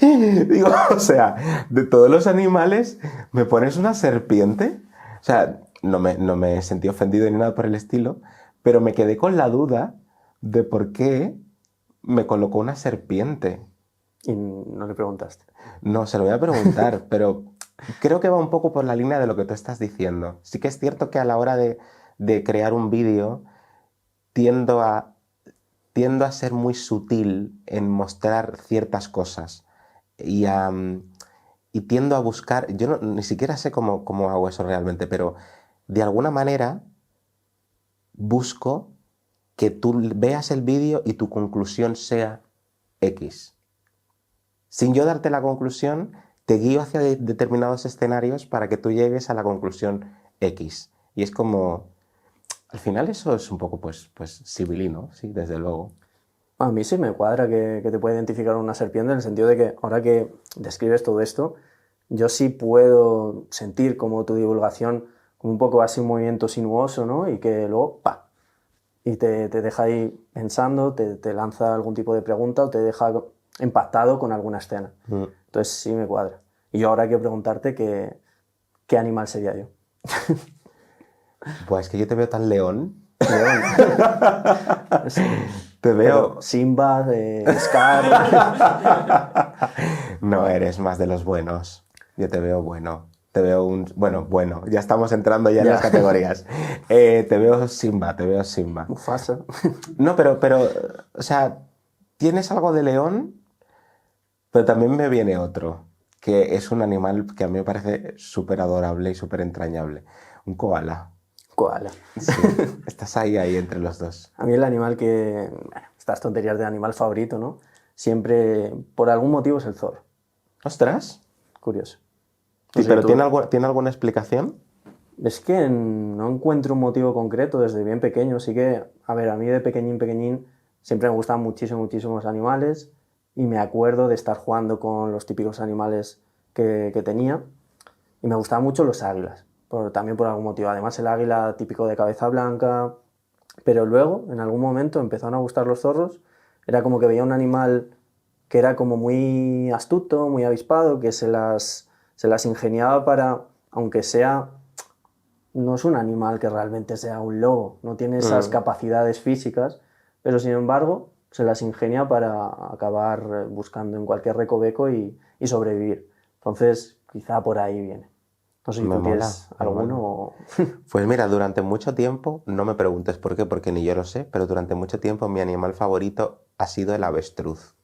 S1: Digo, o sea, de todos los animales, ¿me pones una serpiente? O sea, no me sentí ofendido ni nada por el estilo, pero me quedé con la duda de por qué me colocó una serpiente.
S3: Y no le preguntaste.
S1: No, se lo voy a preguntar, pero creo que va un poco por la línea de lo que tú estás diciendo. Sí que es cierto que a la hora de crear un vídeo tiendo a ser muy sutil en mostrar ciertas cosas y tiendo a buscar, yo ni siquiera sé cómo hago eso realmente, pero de alguna manera busco que tú veas el vídeo y tu conclusión sea X. Sin yo darte la conclusión, te guío hacia determinados escenarios para que tú llegues a la conclusión X. Y es como, al final eso es un poco pues sibilino, sí, desde luego.
S3: A mí sí me cuadra que te pueda identificar una serpiente en el sentido de que ahora que describes todo esto, yo sí puedo sentir como tu divulgación como un poco así un movimiento sinuoso, ¿no? Y que luego, ¡pa! Y te deja ahí pensando, te lanza algún tipo de pregunta o te deja impactado con alguna escena. Entonces sí me cuadra. Y yo ahora quiero preguntarte qué animal sería yo.
S1: Pues es que yo te veo tan león.
S3: León. Sí.
S1: Te veo...
S3: Pero Simba, Scar...
S1: No, eres más de los buenos. Yo te veo bueno. Te veo bueno. Ya estamos entrando ya en las categorías. Te veo Simba.
S3: Mufasa.
S1: No, pero, o sea, tienes algo de león, pero también me viene otro, que es un animal que a mí me parece súper adorable y súper entrañable. Un koala.
S3: Koala.
S1: Sí, estás ahí entre los dos.
S3: A mí el animal que... Bueno, estas tonterías de animal favorito, ¿no? Siempre, por algún motivo, es el zorro.
S1: ¡Ostras!
S3: Curioso.
S1: Sí,
S3: No sé,
S1: pero
S3: tú-
S1: ¿tiene alguna explicación?
S3: Es que no encuentro un motivo concreto desde bien pequeño. Sí que, a ver, a mí de pequeñín, siempre me gustan muchísimos animales y me acuerdo de estar jugando con los típicos animales que tenía y me gustaban mucho los águilas, también por algún motivo. Además el águila típico de cabeza blanca, pero luego, en algún momento, empezaron a gustar los zorros. Era como que veía un animal que era como muy astuto, muy avispado, que se las ingeniaba para, aunque sea, no es un animal que realmente sea un lobo, no tiene esas capacidades físicas, pero sin embargo se las ingenia para acabar buscando en cualquier recoveco y sobrevivir. Entonces, quizá por ahí viene. No sé si
S1: Me
S3: tú
S1: mola,
S3: tienes
S1: me
S3: alguno
S1: mola.
S3: o...
S1: Pues mira, durante mucho tiempo, no me preguntes por qué, porque ni yo lo sé, pero durante mucho tiempo mi animal favorito ha sido el avestruz.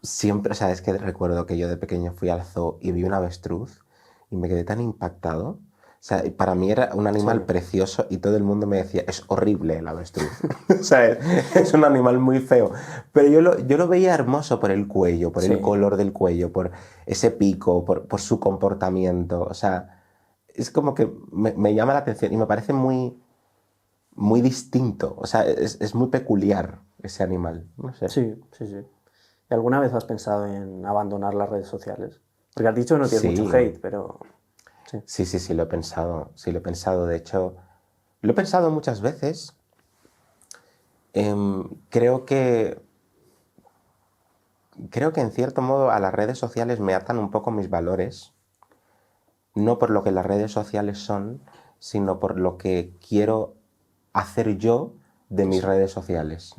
S1: Siempre, o sea, es que recuerdo que yo de pequeño fui al zoo y vi un avestruz y me quedé tan impactado. O sea, para mí era un animal
S3: Sí.
S1: precioso y todo el mundo me decía, es horrible el avestruz. O sea, es un animal muy feo. Pero yo lo veía hermoso por el cuello, por el
S3: Sí.
S1: color del cuello, por ese pico, por su comportamiento. O sea, es como que me llama la atención y me parece muy distinto. O sea, es muy peculiar ese animal. No sé.
S3: Sí. ¿Y alguna vez has pensado en abandonar las redes sociales? Porque has dicho que no tienes
S1: Sí.
S3: mucho hate, pero... Sí.
S1: Sí, lo he pensado. Sí, lo he pensado. De hecho, lo he pensado muchas veces. Creo que en cierto modo a las redes sociales me atan un poco mis valores. No por lo que las redes sociales son, sino por lo que quiero hacer yo de mis redes sociales.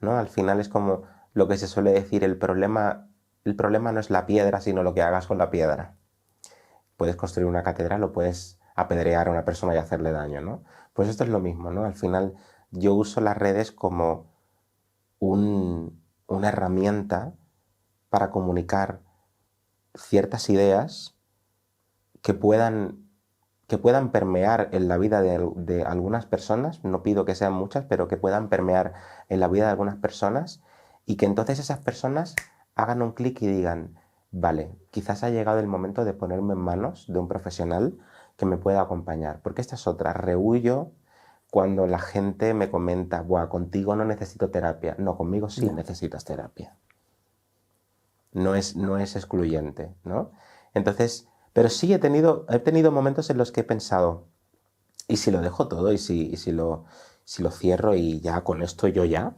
S1: ¿No? Al final es como lo que se suele decir, el problema no es la piedra, sino lo que hagas con la piedra. Puedes construir una catedral o puedes apedrear a una persona y hacerle daño, ¿no? Pues esto es lo mismo, ¿no? Al final yo uso las redes como una herramienta para comunicar ciertas ideas que puedan permear en la vida de algunas personas, no pido que sean muchas, pero que puedan permear en la vida de algunas personas y que entonces esas personas hagan un clic y digan, vale, quizás ha llegado el momento de ponerme en manos de un profesional que me pueda acompañar. Porque esta es otra, rehuyo cuando la gente me comenta, buah, contigo no necesito terapia. No, conmigo sí necesitas terapia. No es excluyente, ¿no? Entonces, pero sí he tenido momentos en los que he pensado, ¿y si lo dejo todo? ¿Y si lo cierro y ya con esto yo ya?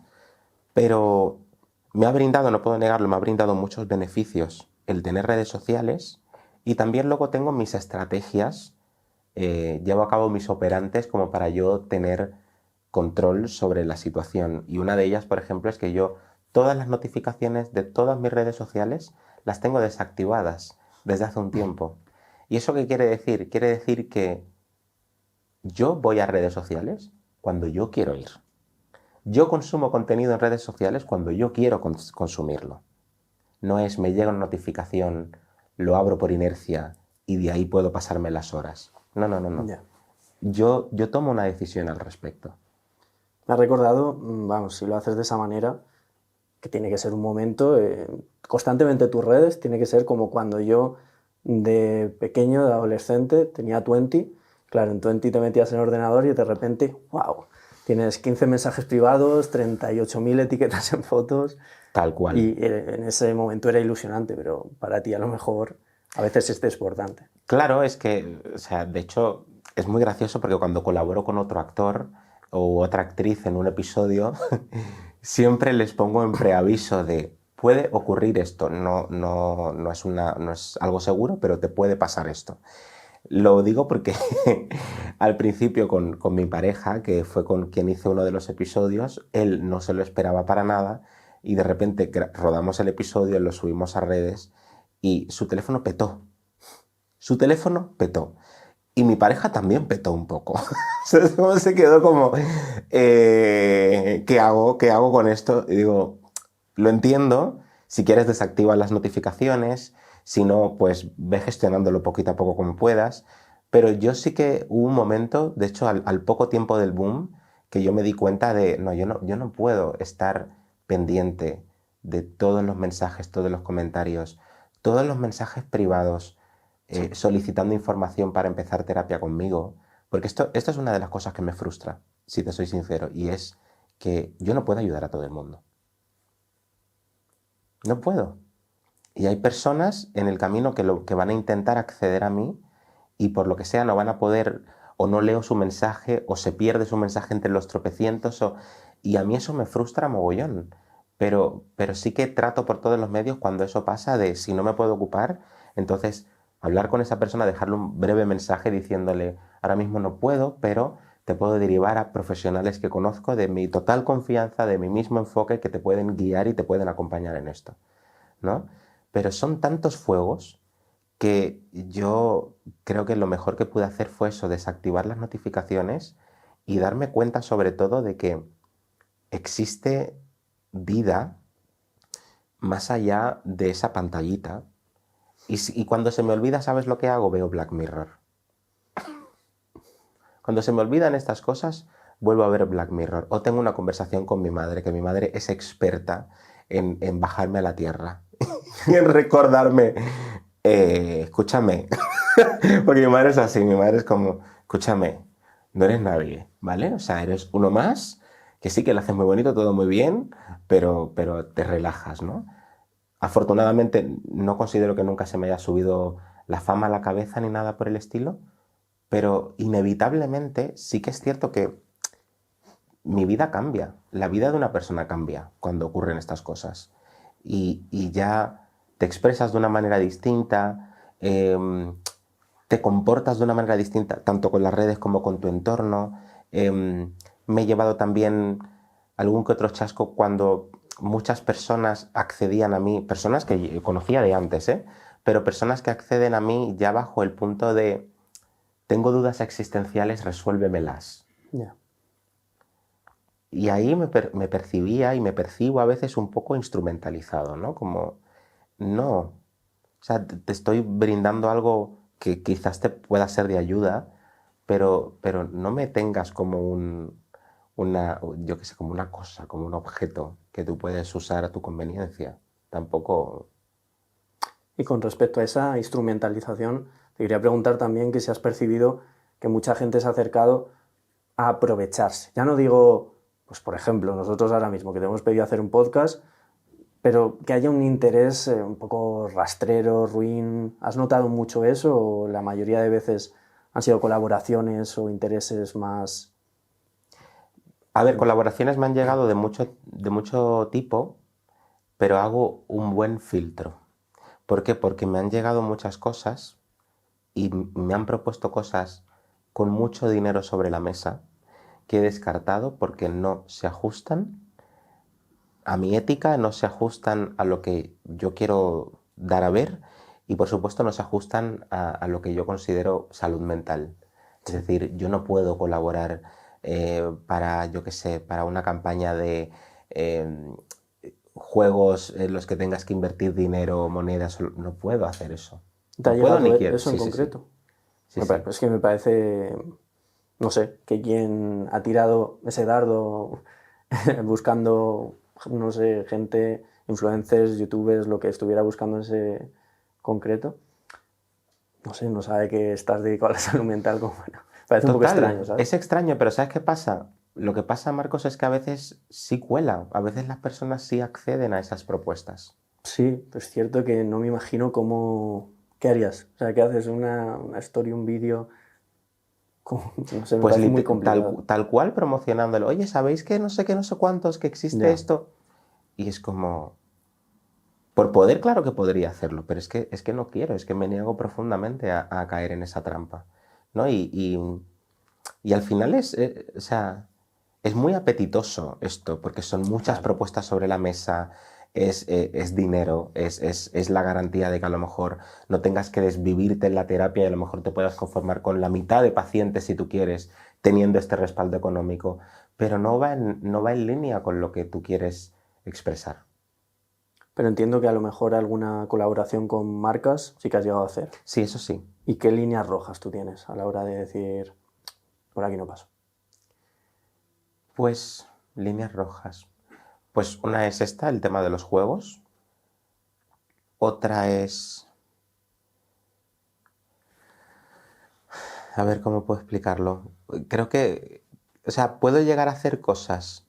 S1: Pero me ha brindado, no puedo negarlo, me ha brindado muchos beneficios el tener redes sociales y también luego tengo mis estrategias, llevo a cabo mis operantes como para yo tener control sobre la situación. Y una de ellas, por ejemplo, es que yo todas las notificaciones de todas mis redes sociales las tengo desactivadas desde hace un tiempo. ¿Y eso qué quiere decir? Quiere decir que yo voy a redes sociales cuando yo quiero ir. Yo consumo contenido en redes sociales cuando yo quiero consumirlo. No es me llega una notificación, lo abro por inercia y de ahí puedo pasarme las horas. No.
S3: Ya.
S1: Yo tomo una decisión al respecto.
S3: Me ha recordado, vamos, si lo haces de esa manera, que tiene que ser un momento, constantemente tus redes, tiene que ser como cuando yo de pequeño, de adolescente, tenía Twenty. Claro, en Twenty te metías en el ordenador y de repente, wow, tienes 15 mensajes privados, 38.000 etiquetas en fotos.
S1: Tal cual.
S3: Y en ese momento era ilusionante, pero para ti a lo mejor a veces es desbordante.
S1: Claro, es que, o sea, de hecho, es muy gracioso porque cuando colaboro con otro actor o otra actriz en un episodio, siempre les pongo en preaviso de puede ocurrir esto, no es algo seguro, pero te puede pasar esto. Lo digo porque al principio con mi pareja, que fue con quien hice uno de los episodios, él no se lo esperaba para nada y de repente rodamos el episodio, lo subimos a redes y su teléfono petó. Su teléfono petó. Y mi pareja también petó un poco. Se quedó como, ¿qué hago? ¿Qué hago con esto? Y digo, lo entiendo, si quieres desactiva las notificaciones, si no, pues ve gestionándolo poquito a poco como puedas. Pero yo sí que hubo un momento, de hecho al poco tiempo del boom, que yo me di cuenta de, yo no puedo estar pendiente de todos los mensajes, todos los comentarios, todos los mensajes privados, solicitando información para empezar terapia conmigo, porque esto es una de las cosas que me frustra, si te soy sincero, y es que yo no puedo ayudar a todo el mundo. No puedo. Y hay personas en el camino que van a intentar acceder a mí y por lo que sea no van a poder, o no leo su mensaje, o se pierde su mensaje entre los tropecientos, y a mí eso me frustra mogollón. Pero sí que trato por todos los medios cuando eso pasa de si no me puedo ocupar, entonces hablar con esa persona, dejarle un breve mensaje diciéndole ahora mismo no puedo, pero te puedo derivar a profesionales que conozco de mi total confianza, de mi mismo enfoque, que te pueden guiar y te pueden acompañar en esto, ¿no? Pero son tantos fuegos que yo creo que lo mejor que pude hacer fue eso, desactivar las notificaciones y darme cuenta sobre todo de que existe vida más allá de esa pantallita. Y cuando se me olvida, ¿sabes lo que hago? Veo Black Mirror. Cuando se me olvidan estas cosas, vuelvo a ver Black Mirror. O tengo una conversación con mi madre, que mi madre es experta en bajarme a la tierra y en recordarme, escúchame, porque mi madre es así, mi madre es como, escúchame, no eres nadie, ¿vale? O sea, eres uno más, que sí que lo haces muy bonito, todo muy bien, pero te relajas, ¿no? Afortunadamente no considero que nunca se me haya subido la fama a la cabeza ni nada por el estilo, pero inevitablemente sí que es cierto que mi vida cambia, la vida de una persona cambia cuando ocurren estas cosas y ya te expresas de una manera distinta, te comportas de una manera distinta tanto con las redes como con tu entorno. Me he llevado también algún que otro chasco cuando muchas personas accedían a mí, personas que conocía de antes, pero personas que acceden a mí ya bajo el punto de tengo dudas existenciales, resuélvemelas.
S3: Yeah.
S1: Y ahí me percibía y me percibo a veces un poco instrumentalizado, ¿no? Como, no, o sea, te estoy brindando algo que quizás te pueda ser de ayuda, pero no me tengas como yo qué sé, como una cosa, como un objeto que tú puedes usar a tu conveniencia. Tampoco...
S3: Y con respecto a esa instrumentalización, te quería preguntar también que si has percibido que mucha gente se ha acercado a aprovecharse. Ya no digo, pues por ejemplo, nosotros ahora mismo que te hemos pedido hacer un podcast, pero que haya un interés un poco rastrero, ruin. ¿Has notado mucho eso o la mayoría de veces han sido colaboraciones o intereses más...?
S1: A ver, colaboraciones me han llegado de mucho tipo, pero hago un buen filtro. ¿Por qué? Porque me han llegado muchas cosas y me han propuesto cosas con mucho dinero sobre la mesa que he descartado porque no se ajustan a mi ética, no se ajustan a lo que yo quiero dar a ver y por supuesto no se ajustan a lo que yo considero salud mental. Es decir, yo no puedo colaborar para, yo qué sé, para una campaña de juegos en los que tengas que invertir dinero o monedas. No puedo hacer eso.
S3: ¿Te ha
S1: No puedo
S3: llegado
S1: ni quiero.
S3: eso en
S1: Sí, sí,
S3: concreto?
S1: sí.
S3: Es que me parece, no sé, que quien ha tirado ese dardo buscando, no sé, gente, influencers, youtubers, lo que estuviera buscando en ese concreto, no sé, no sabe que estás dedicado a la salud mental. Como, bueno, parece un poco extraño, ¿sabes?
S1: Es extraño, pero ¿sabes qué pasa? Lo que pasa, Marcos, es que a veces sí cuela, a veces las personas sí acceden a esas propuestas.
S3: Sí, pero es cierto que no me imagino cómo... ¿Qué harías? O sea, ¿qué haces? ¿Una story, un vídeo? No sé, me
S1: Pues
S3: parece muy complicado.
S1: tal cual promocionándolo. Oye, ¿sabéis que no sé qué, no sé cuántos, que existe
S3: Ya.
S1: esto? Y es como... Por poder, claro que podría hacerlo, pero es que no quiero, es que me niego profundamente a caer en esa trampa, ¿no? Y al final o sea, es muy apetitoso esto, porque son muchas
S3: Claro.
S1: propuestas sobre la mesa, es dinero, es la garantía de que a lo mejor no tengas que desvivirte en la terapia y a lo mejor te puedas conformar con la mitad de pacientes si tú quieres, teniendo este respaldo económico, pero no va en línea con lo que tú quieres expresar.
S3: Pero entiendo que a lo mejor alguna colaboración con marcas sí que has llegado a hacer.
S1: Sí, eso sí.
S3: ¿Y qué líneas rojas tú tienes a la hora de decir, por aquí no paso?
S1: Pues líneas rojas. Pues una es esta, el tema de los juegos. Otra es... A ver cómo puedo explicarlo. Creo que... O sea, puedo llegar a hacer cosas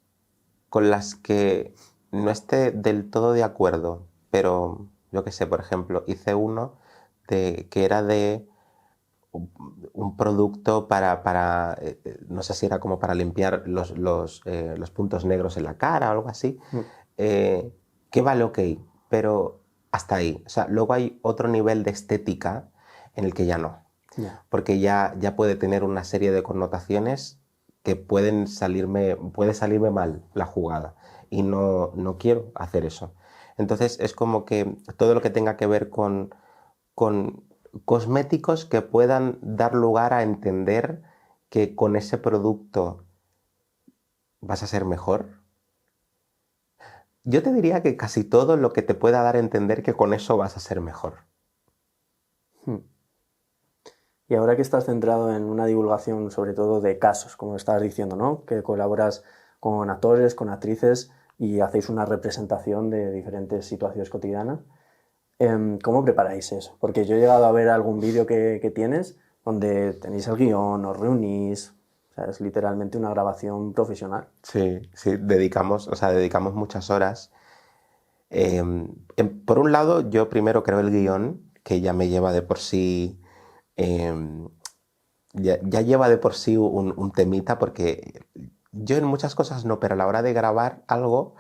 S1: con las que no esté del todo de acuerdo, pero yo qué sé, por ejemplo, hice uno que era de un producto no sé si era como para limpiar los puntos negros en la cara o algo así, que vale ok, pero hasta ahí. O sea, luego hay otro nivel de estética en el que ya no,
S3: Ya.
S1: porque ya puede tener una serie de connotaciones que puede salirme mal la jugada y no quiero hacer eso. Entonces es como que todo lo que tenga que ver con cosméticos que puedan dar lugar a entender que con ese producto vas a ser mejor. Yo te diría que casi todo lo que te pueda dar a entender que con eso vas a ser mejor.
S3: Y ahora que estás centrado en una divulgación sobre todo de casos, como estabas diciendo, ¿no? Que colaboras con actores, con actrices y hacéis una representación de diferentes situaciones cotidianas, ¿cómo preparáis eso? Porque yo he llegado a ver algún vídeo que tienes donde tenéis el guión, os reunís, o sea, es literalmente una grabación profesional.
S1: Sí, sí, dedicamos muchas horas. Por un lado, yo primero creo el guión, que ya me lleva de por sí, ya lleva de por sí un temita, porque yo en muchas cosas no, pero a la hora de grabar algo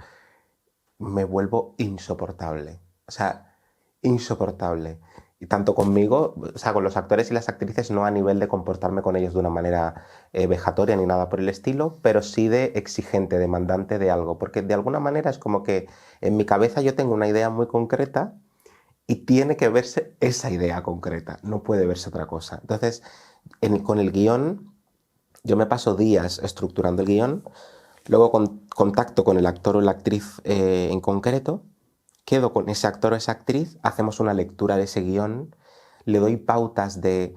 S1: me vuelvo insoportable. O sea, insoportable. Y tanto conmigo, o sea, con los actores y las actrices, no a nivel de comportarme con ellos de una manera vejatoria ni nada por el estilo, pero sí de exigente, demandante de algo. Porque de alguna manera es como que en mi cabeza yo tengo una idea muy concreta y tiene que verse esa idea concreta, no puede verse otra cosa. Entonces, con el guión, yo me paso días estructurando el guión, luego contacto con el actor o la actriz en concreto, quedo con ese actor o esa actriz, hacemos una lectura de ese guión, le doy pautas de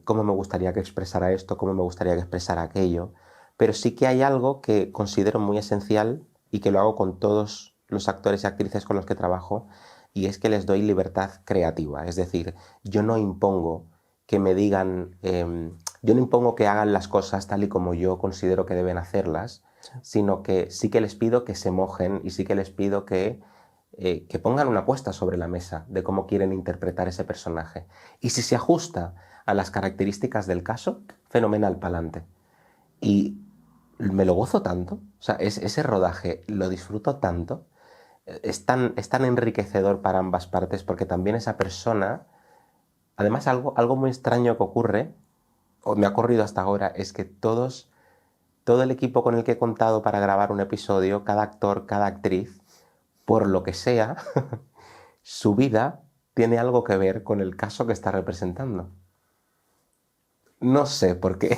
S1: cómo me gustaría que expresara esto, cómo me gustaría que expresara aquello, pero sí que hay algo que considero muy esencial y que lo hago con todos los actores y actrices con los que trabajo, y es que les doy libertad creativa. Es decir, yo no impongo que me digan, yo no impongo que hagan las cosas tal y como yo considero que deben hacerlas, sino que sí que les pido que se mojen y sí que les pido que pongan una apuesta sobre la mesa de cómo quieren interpretar ese personaje. Y si se ajusta a las características del caso, fenomenal, pa'lante. Y me lo gozo tanto, o sea, ese rodaje lo disfruto tanto, es tan enriquecedor para ambas partes, porque también esa persona, además algo muy extraño que ocurre, o me ha ocurrido hasta ahora, es que todos todo el equipo con el que he contado para grabar un episodio, cada actor, cada actriz, por lo que sea, su vida tiene algo que ver con el caso que está representando. No sé por qué,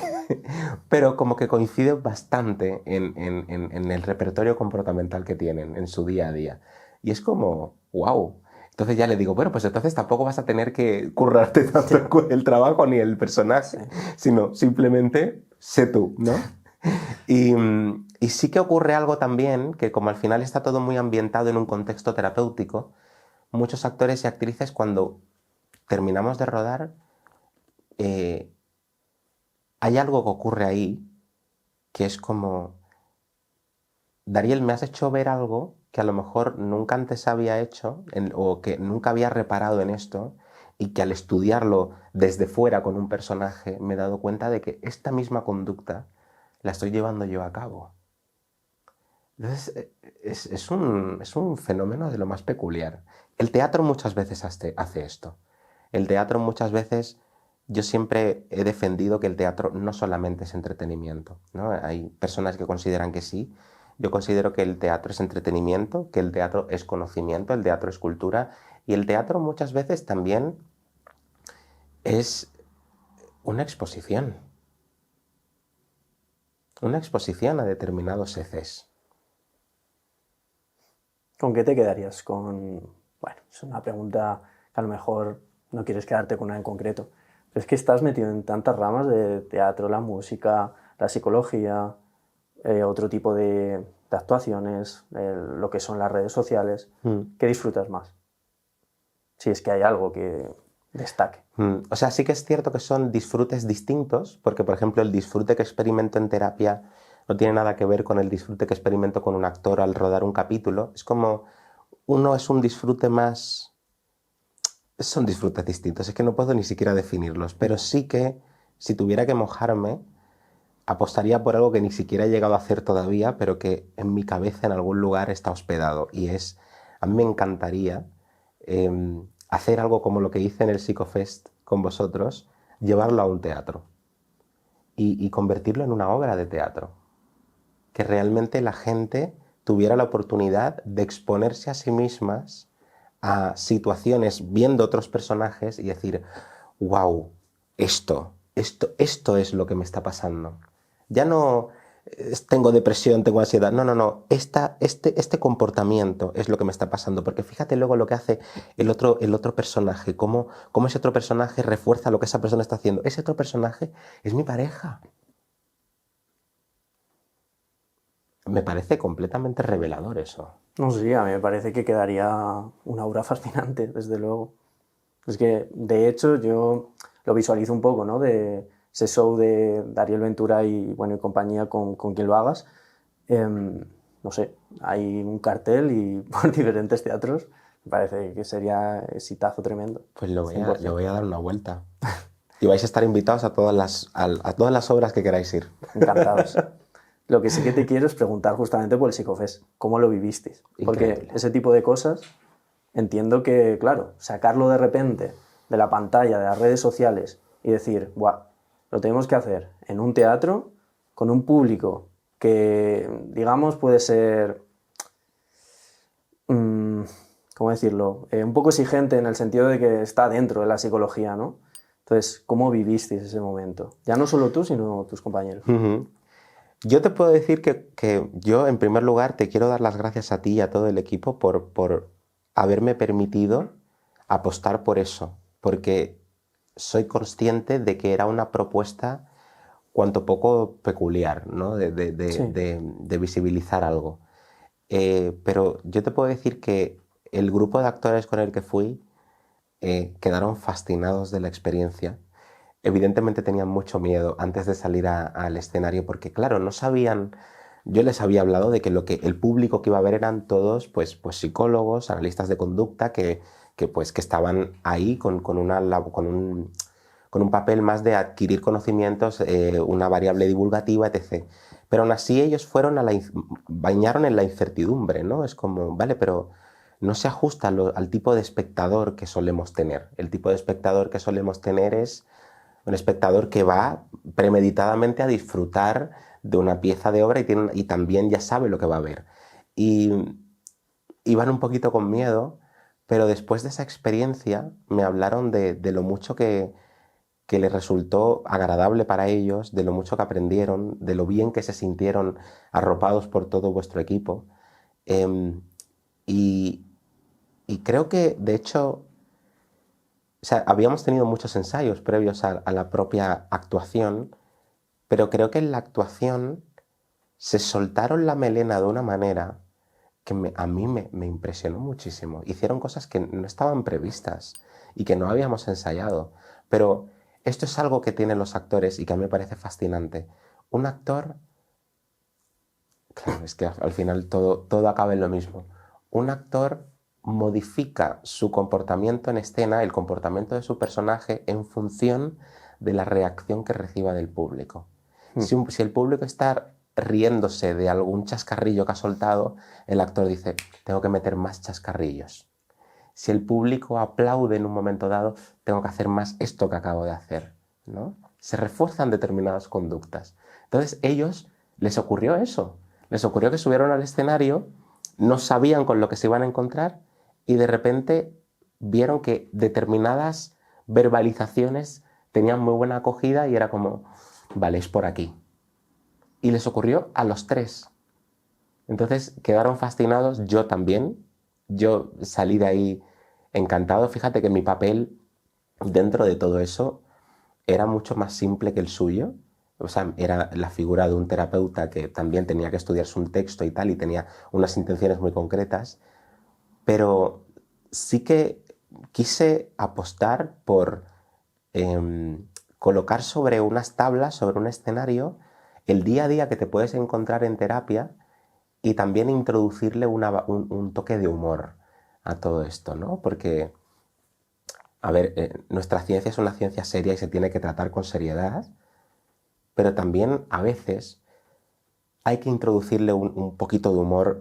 S1: pero como que coincide bastante en el repertorio comportamental que tienen en su día a día. Y es como, wow. Entonces ya le digo, bueno, pues entonces tampoco vas a tener que currarte tanto el trabajo ni el personaje, sino simplemente sé tú, ¿no? Y sí que ocurre algo también, que como al final está todo muy ambientado en un contexto terapéutico, muchos actores y actrices cuando terminamos de rodar, hay algo que ocurre ahí, que es como, Dariel, me has hecho ver algo que a lo mejor nunca antes había hecho o que nunca había reparado en esto y que al estudiarlo desde fuera con un personaje me he dado cuenta de que esta misma conducta la estoy llevando yo a cabo. Entonces es un fenómeno de lo más peculiar. El teatro muchas veces hace esto. El teatro muchas veces... Yo siempre he defendido que el teatro no solamente es entretenimiento, ¿no? Hay personas que consideran que sí. Yo considero que el teatro es entretenimiento, que el teatro es conocimiento, el teatro es cultura y el teatro muchas veces también es una exposición a determinados heces.
S3: ¿Con qué te quedarías? Bueno, es una pregunta que a lo mejor no quieres quedarte con una en concreto. Pero es que estás metido en tantas ramas de teatro, la música, la psicología, otro tipo de actuaciones, lo que son las redes sociales. ¿Qué disfrutas más? Si es que hay algo que destaque.
S1: O sea, sí que es cierto que son disfrutes distintos, porque por ejemplo el disfrute que experimento en terapia no tiene nada que ver con el disfrute que experimento con un actor al rodar un capítulo. Es como, uno es un disfrute más... Son disfrutes distintos, es que no puedo ni siquiera definirlos, pero sí que si tuviera que mojarme, apostaría por algo que ni siquiera he llegado a hacer todavía, pero que en mi cabeza en algún lugar está hospedado. Y es, a mí me encantaría hacer algo como lo que hice en el Psicofest con vosotros, llevarlo a un teatro y convertirlo en una obra de teatro. Que realmente la gente tuviera la oportunidad de exponerse a sí mismas a situaciones viendo otros personajes y decir, wow, esto es lo que me está pasando. Ya no tengo depresión, tengo ansiedad, no, este comportamiento es lo que me está pasando, porque fíjate luego lo que hace el otro personaje, cómo ese otro personaje refuerza lo que esa persona está haciendo. Ese otro personaje es mi pareja. Me parece completamente revelador eso.
S3: No sé, a mí me parece que quedaría una obra fascinante, desde luego. Es que, de hecho, yo lo visualizo un poco, ¿no? De ese show de Dariel Ventura y compañía con quien lo hagas. No sé, hay un cartel y por diferentes teatros. Me parece que sería exitazo tremendo.
S1: Pues le voy a dar una vuelta. Y vais a estar invitados a todas las obras que queráis ir.
S3: Encantados. Lo que sí que te quiero es preguntar justamente por el Psicofest. ¿Cómo lo vivisteis? Porque
S1: Increíble.
S3: ese tipo de cosas, entiendo que, claro, sacarlo de repente de la pantalla, de las redes sociales y decir, ¡buah! Lo tenemos que hacer en un teatro con un público que, digamos, puede ser, ¿cómo decirlo? Un poco exigente en el sentido de que está dentro de la psicología, ¿no? Entonces, ¿cómo vivisteis ese momento? Ya no solo tú, sino tus compañeros.
S1: Yo te puedo decir que yo, en primer lugar, te quiero dar las gracias a ti y a todo el equipo por haberme permitido apostar por eso, porque soy consciente de que era una propuesta cuanto poco peculiar, ¿no? de visibilizar algo. Pero yo te puedo decir que el grupo de actores con el que fui quedaron fascinados de la experiencia. Evidentemente tenían mucho miedo antes de salir al escenario porque, claro, no sabían... Yo les había hablado de que el público que iba a ver eran todos pues psicólogos, analistas de conducta que estaban ahí con un papel más de adquirir conocimientos, una variable divulgativa, etc. Pero aún así ellos bañaron en la incertidumbre, ¿no? Es como, vale, pero no se ajusta al tipo de espectador que solemos tener. El tipo de espectador que solemos tener es un espectador que va premeditadamente a disfrutar de una pieza de obra y también ya sabe lo que va a ver. Y iban un poquito con miedo, pero después de esa experiencia me hablaron de lo mucho que les resultó agradable para ellos, de lo mucho que aprendieron, de lo bien que se sintieron arropados por todo vuestro equipo. Y, y creo que, de hecho, o sea, habíamos tenido muchos ensayos previos a la propia actuación, pero creo que en la actuación se soltaron la melena de una manera que a mí me impresionó muchísimo. Hicieron cosas que no estaban previstas y que no habíamos ensayado. Pero esto es algo que tienen los actores y que a mí me parece fascinante. Un actor, claro, es que al final todo acaba en lo mismo. Un actor modifica su comportamiento en escena, el comportamiento de su personaje, en función de la reacción que reciba del público. Si el público está riéndose de algún chascarrillo que ha soltado, el actor dice, tengo que meter más chascarrillos. Si el público aplaude en un momento dado, tengo que hacer más esto que acabo de hacer, ¿no? Se refuerzan determinadas conductas. Entonces, ellos les ocurrió eso. Les ocurrió que subieron al escenario, no sabían con lo que se iban a encontrar y de repente vieron que determinadas verbalizaciones tenían muy buena acogida y era como, vale, es por aquí. Y les ocurrió a los tres. Entonces quedaron fascinados, yo también. Yo salí de ahí encantado. Fíjate que mi papel dentro de todo eso era mucho más simple que el suyo. O sea, era la figura de un terapeuta que también tenía que estudiarse un texto y tal, y tenía unas intenciones muy concretas. Pero sí que quise apostar por colocar sobre unas tablas, sobre un escenario, el día a día que te puedes encontrar en terapia y también introducirle un toque de humor a todo esto, ¿no? Porque, a ver, nuestra ciencia es una ciencia seria y se tiene que tratar con seriedad, pero también a veces hay que introducirle un poquito de humor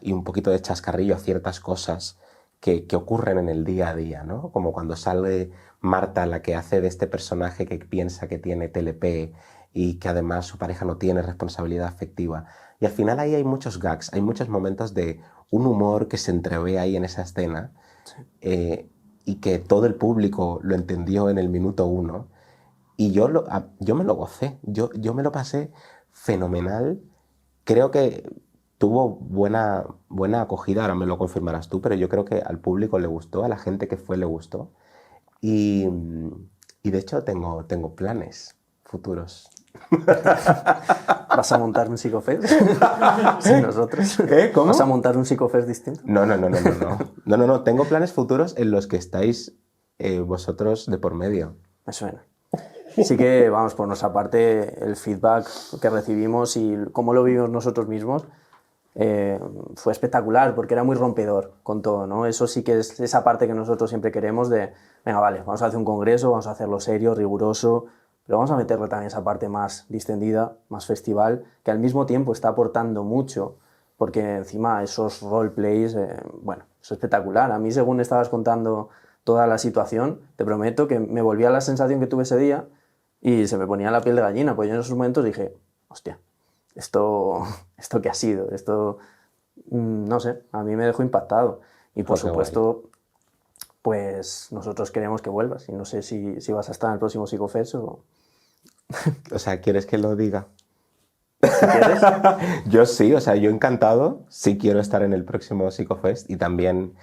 S1: y un poquito de chascarrillo a ciertas cosas que ocurren en el día a día, ¿no? Como cuando sale Marta, la que hace de este personaje que piensa que tiene TLP y que además su pareja no tiene responsabilidad afectiva. Y al final ahí hay muchos gags, hay muchos momentos de un humor que se entrevé ahí en esa escena, sí. Y que todo el público lo entendió en el minuto 1. Y yo me lo gocé, yo me lo pasé fenomenal. Creo que tuvo buena acogida, ahora me lo confirmarás tú, pero yo creo que al público le gustó, a la gente que fue le gustó. Y de hecho tengo planes futuros.
S3: ¿Vas a montar un psicofest? Sí, nosotros.
S1: ¿Cómo?
S3: ¿Vas a montar un psicofest distinto?
S1: No, tengo planes futuros en los que estáis vosotros de por medio.
S3: Me suena. Sí que, vamos, por nuestra parte, el feedback que recibimos y cómo lo vivimos nosotros mismos fue espectacular, porque era muy rompedor con todo, ¿no? Eso sí que es esa parte que nosotros siempre queremos de, venga, vale, vamos a hacer un congreso, vamos a hacerlo serio, riguroso, pero vamos a meterle también esa parte más distendida, más festival, que al mismo tiempo está aportando mucho, porque encima esos roleplays, bueno, es espectacular. A mí, según estabas contando toda la situación, te prometo que me volvía la sensación que tuve ese día y se me ponía la piel de gallina, pues yo en esos momentos dije, hostia, ¿esto qué ha sido? Esto, no sé, a mí me dejó impactado. Y por supuesto, pues nosotros queremos que vuelvas. Y no sé si vas a estar en el próximo Psicofest o...
S1: O sea, ¿quieres que lo diga?
S3: ¿Quieres?
S1: Yo sí, o sea, yo encantado. Sí quiero estar en el próximo Psicofest y también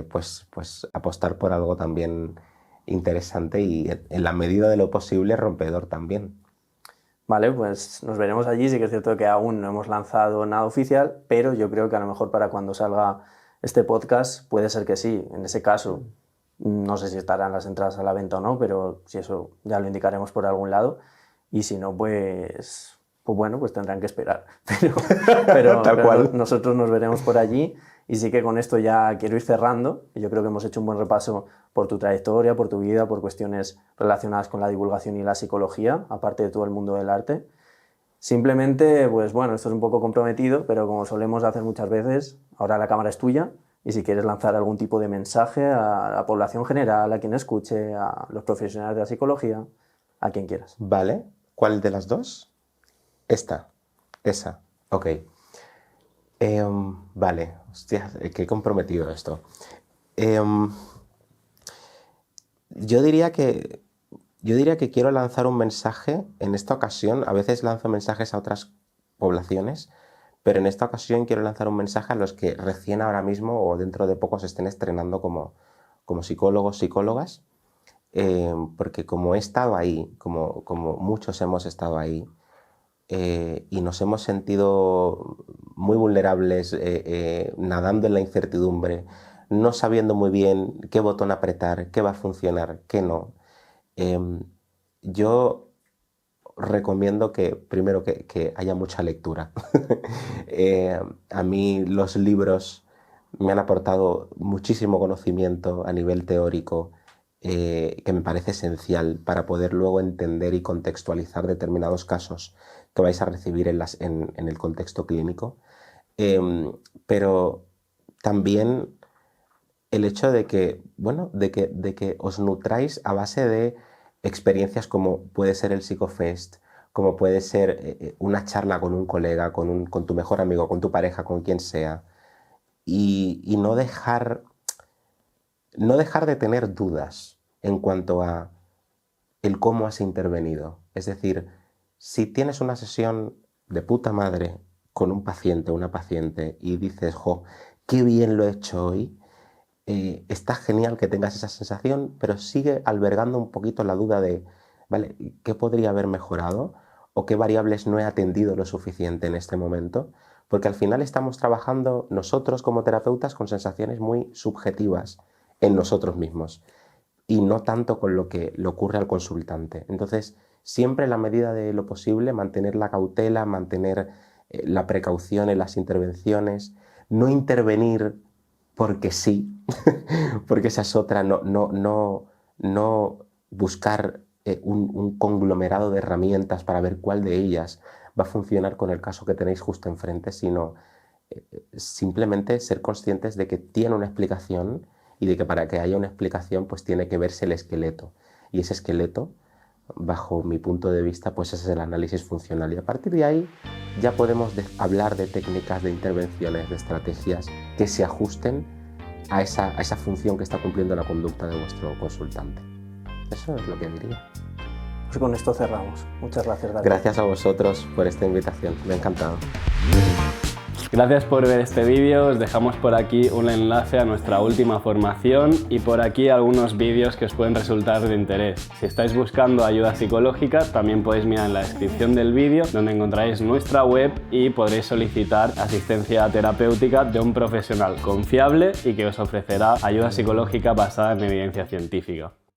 S1: pues apostar por algo también interesante y en la medida de lo posible rompedor también.
S3: Vale, pues nos veremos allí. Sí que es cierto que aún no hemos lanzado nada oficial, pero yo creo que a lo mejor para cuando salga este podcast puede ser que sí. En ese caso, no sé si estarán las entradas a la venta o no, pero si eso ya lo indicaremos por algún lado. Y si no, pues bueno, pues tendrán que esperar. Pero
S1: Tal cual.
S3: Nosotros nos veremos por allí. Y sí que con esto ya quiero ir cerrando. Yo creo que hemos hecho un buen repaso por tu trayectoria, por tu vida, por cuestiones relacionadas con la divulgación y la psicología, aparte de todo el mundo del arte. Simplemente, pues bueno, esto es un poco comprometido, pero como solemos hacer muchas veces, ahora la cámara es tuya y si quieres lanzar algún tipo de mensaje a la población general, a quien escuche, a los profesionales de la psicología, a quien quieras.
S1: Vale. ¿Cuál de las dos? Esa. Ok. Vale. Hostia, qué comprometido esto. Yo diría que quiero lanzar un mensaje en esta ocasión. A veces lanzo mensajes a otras poblaciones, pero en esta ocasión quiero lanzar un mensaje a los que recién ahora mismo o dentro de poco se estén estrenando como psicólogos, psicólogas, porque como he estado ahí, como muchos hemos estado ahí, y nos hemos sentido muy vulnerables, nadando en la incertidumbre, no sabiendo muy bien qué botón apretar, qué va a funcionar, qué no. Yo recomiendo que primero que haya mucha lectura. A mí los libros me han aportado muchísimo conocimiento a nivel teórico, que me parece esencial para poder luego entender y contextualizar determinados casos que vais a recibir en el contexto clínico. Pero también el hecho de que os nutráis a base de experiencias como puede ser el Psicofest, como puede ser una charla con un colega, con tu mejor amigo, con tu pareja, con quien sea, y no dejar de tener dudas en cuanto a el cómo has intervenido. Es decir, si tienes una sesión de puta madre con un paciente o una paciente y dices, jo, qué bien lo he hecho hoy, está genial que tengas esa sensación, pero sigue albergando un poquito la duda de, ¿vale?, ¿qué podría haber mejorado? ¿O qué variables no he atendido lo suficiente en este momento? Porque al final estamos trabajando nosotros como terapeutas con sensaciones muy subjetivas en nosotros mismos y no tanto con lo que le ocurre al consultante. Entonces, siempre en la medida de lo posible, mantener la cautela, mantener la precaución en las intervenciones, no intervenir porque sí, porque esa es otra, no buscar un conglomerado de herramientas para ver cuál de ellas va a funcionar con el caso que tenéis justo enfrente, sino simplemente ser conscientes de que tiene una explicación y de que para que haya una explicación pues tiene que verse el esqueleto. Y ese esqueleto, bajo mi punto de vista, pues ese es el análisis funcional. Y a partir de ahí ya podemos hablar de técnicas, de intervenciones, de estrategias que se ajusten a esa función que está cumpliendo la conducta de vuestro consultante. Eso es lo que diría.
S3: Pues con esto cerramos. Muchas gracias, David.
S1: Gracias a vosotros por esta invitación. Me ha encantado.
S2: Gracias por ver este vídeo, os dejamos por aquí un enlace a nuestra última formación y por aquí algunos vídeos que os pueden resultar de interés. Si estáis buscando ayuda psicológica, también podéis mirar en la descripción del vídeo donde encontraréis nuestra web y podréis solicitar asistencia terapéutica de un profesional confiable y que os ofrecerá ayuda psicológica basada en evidencia científica.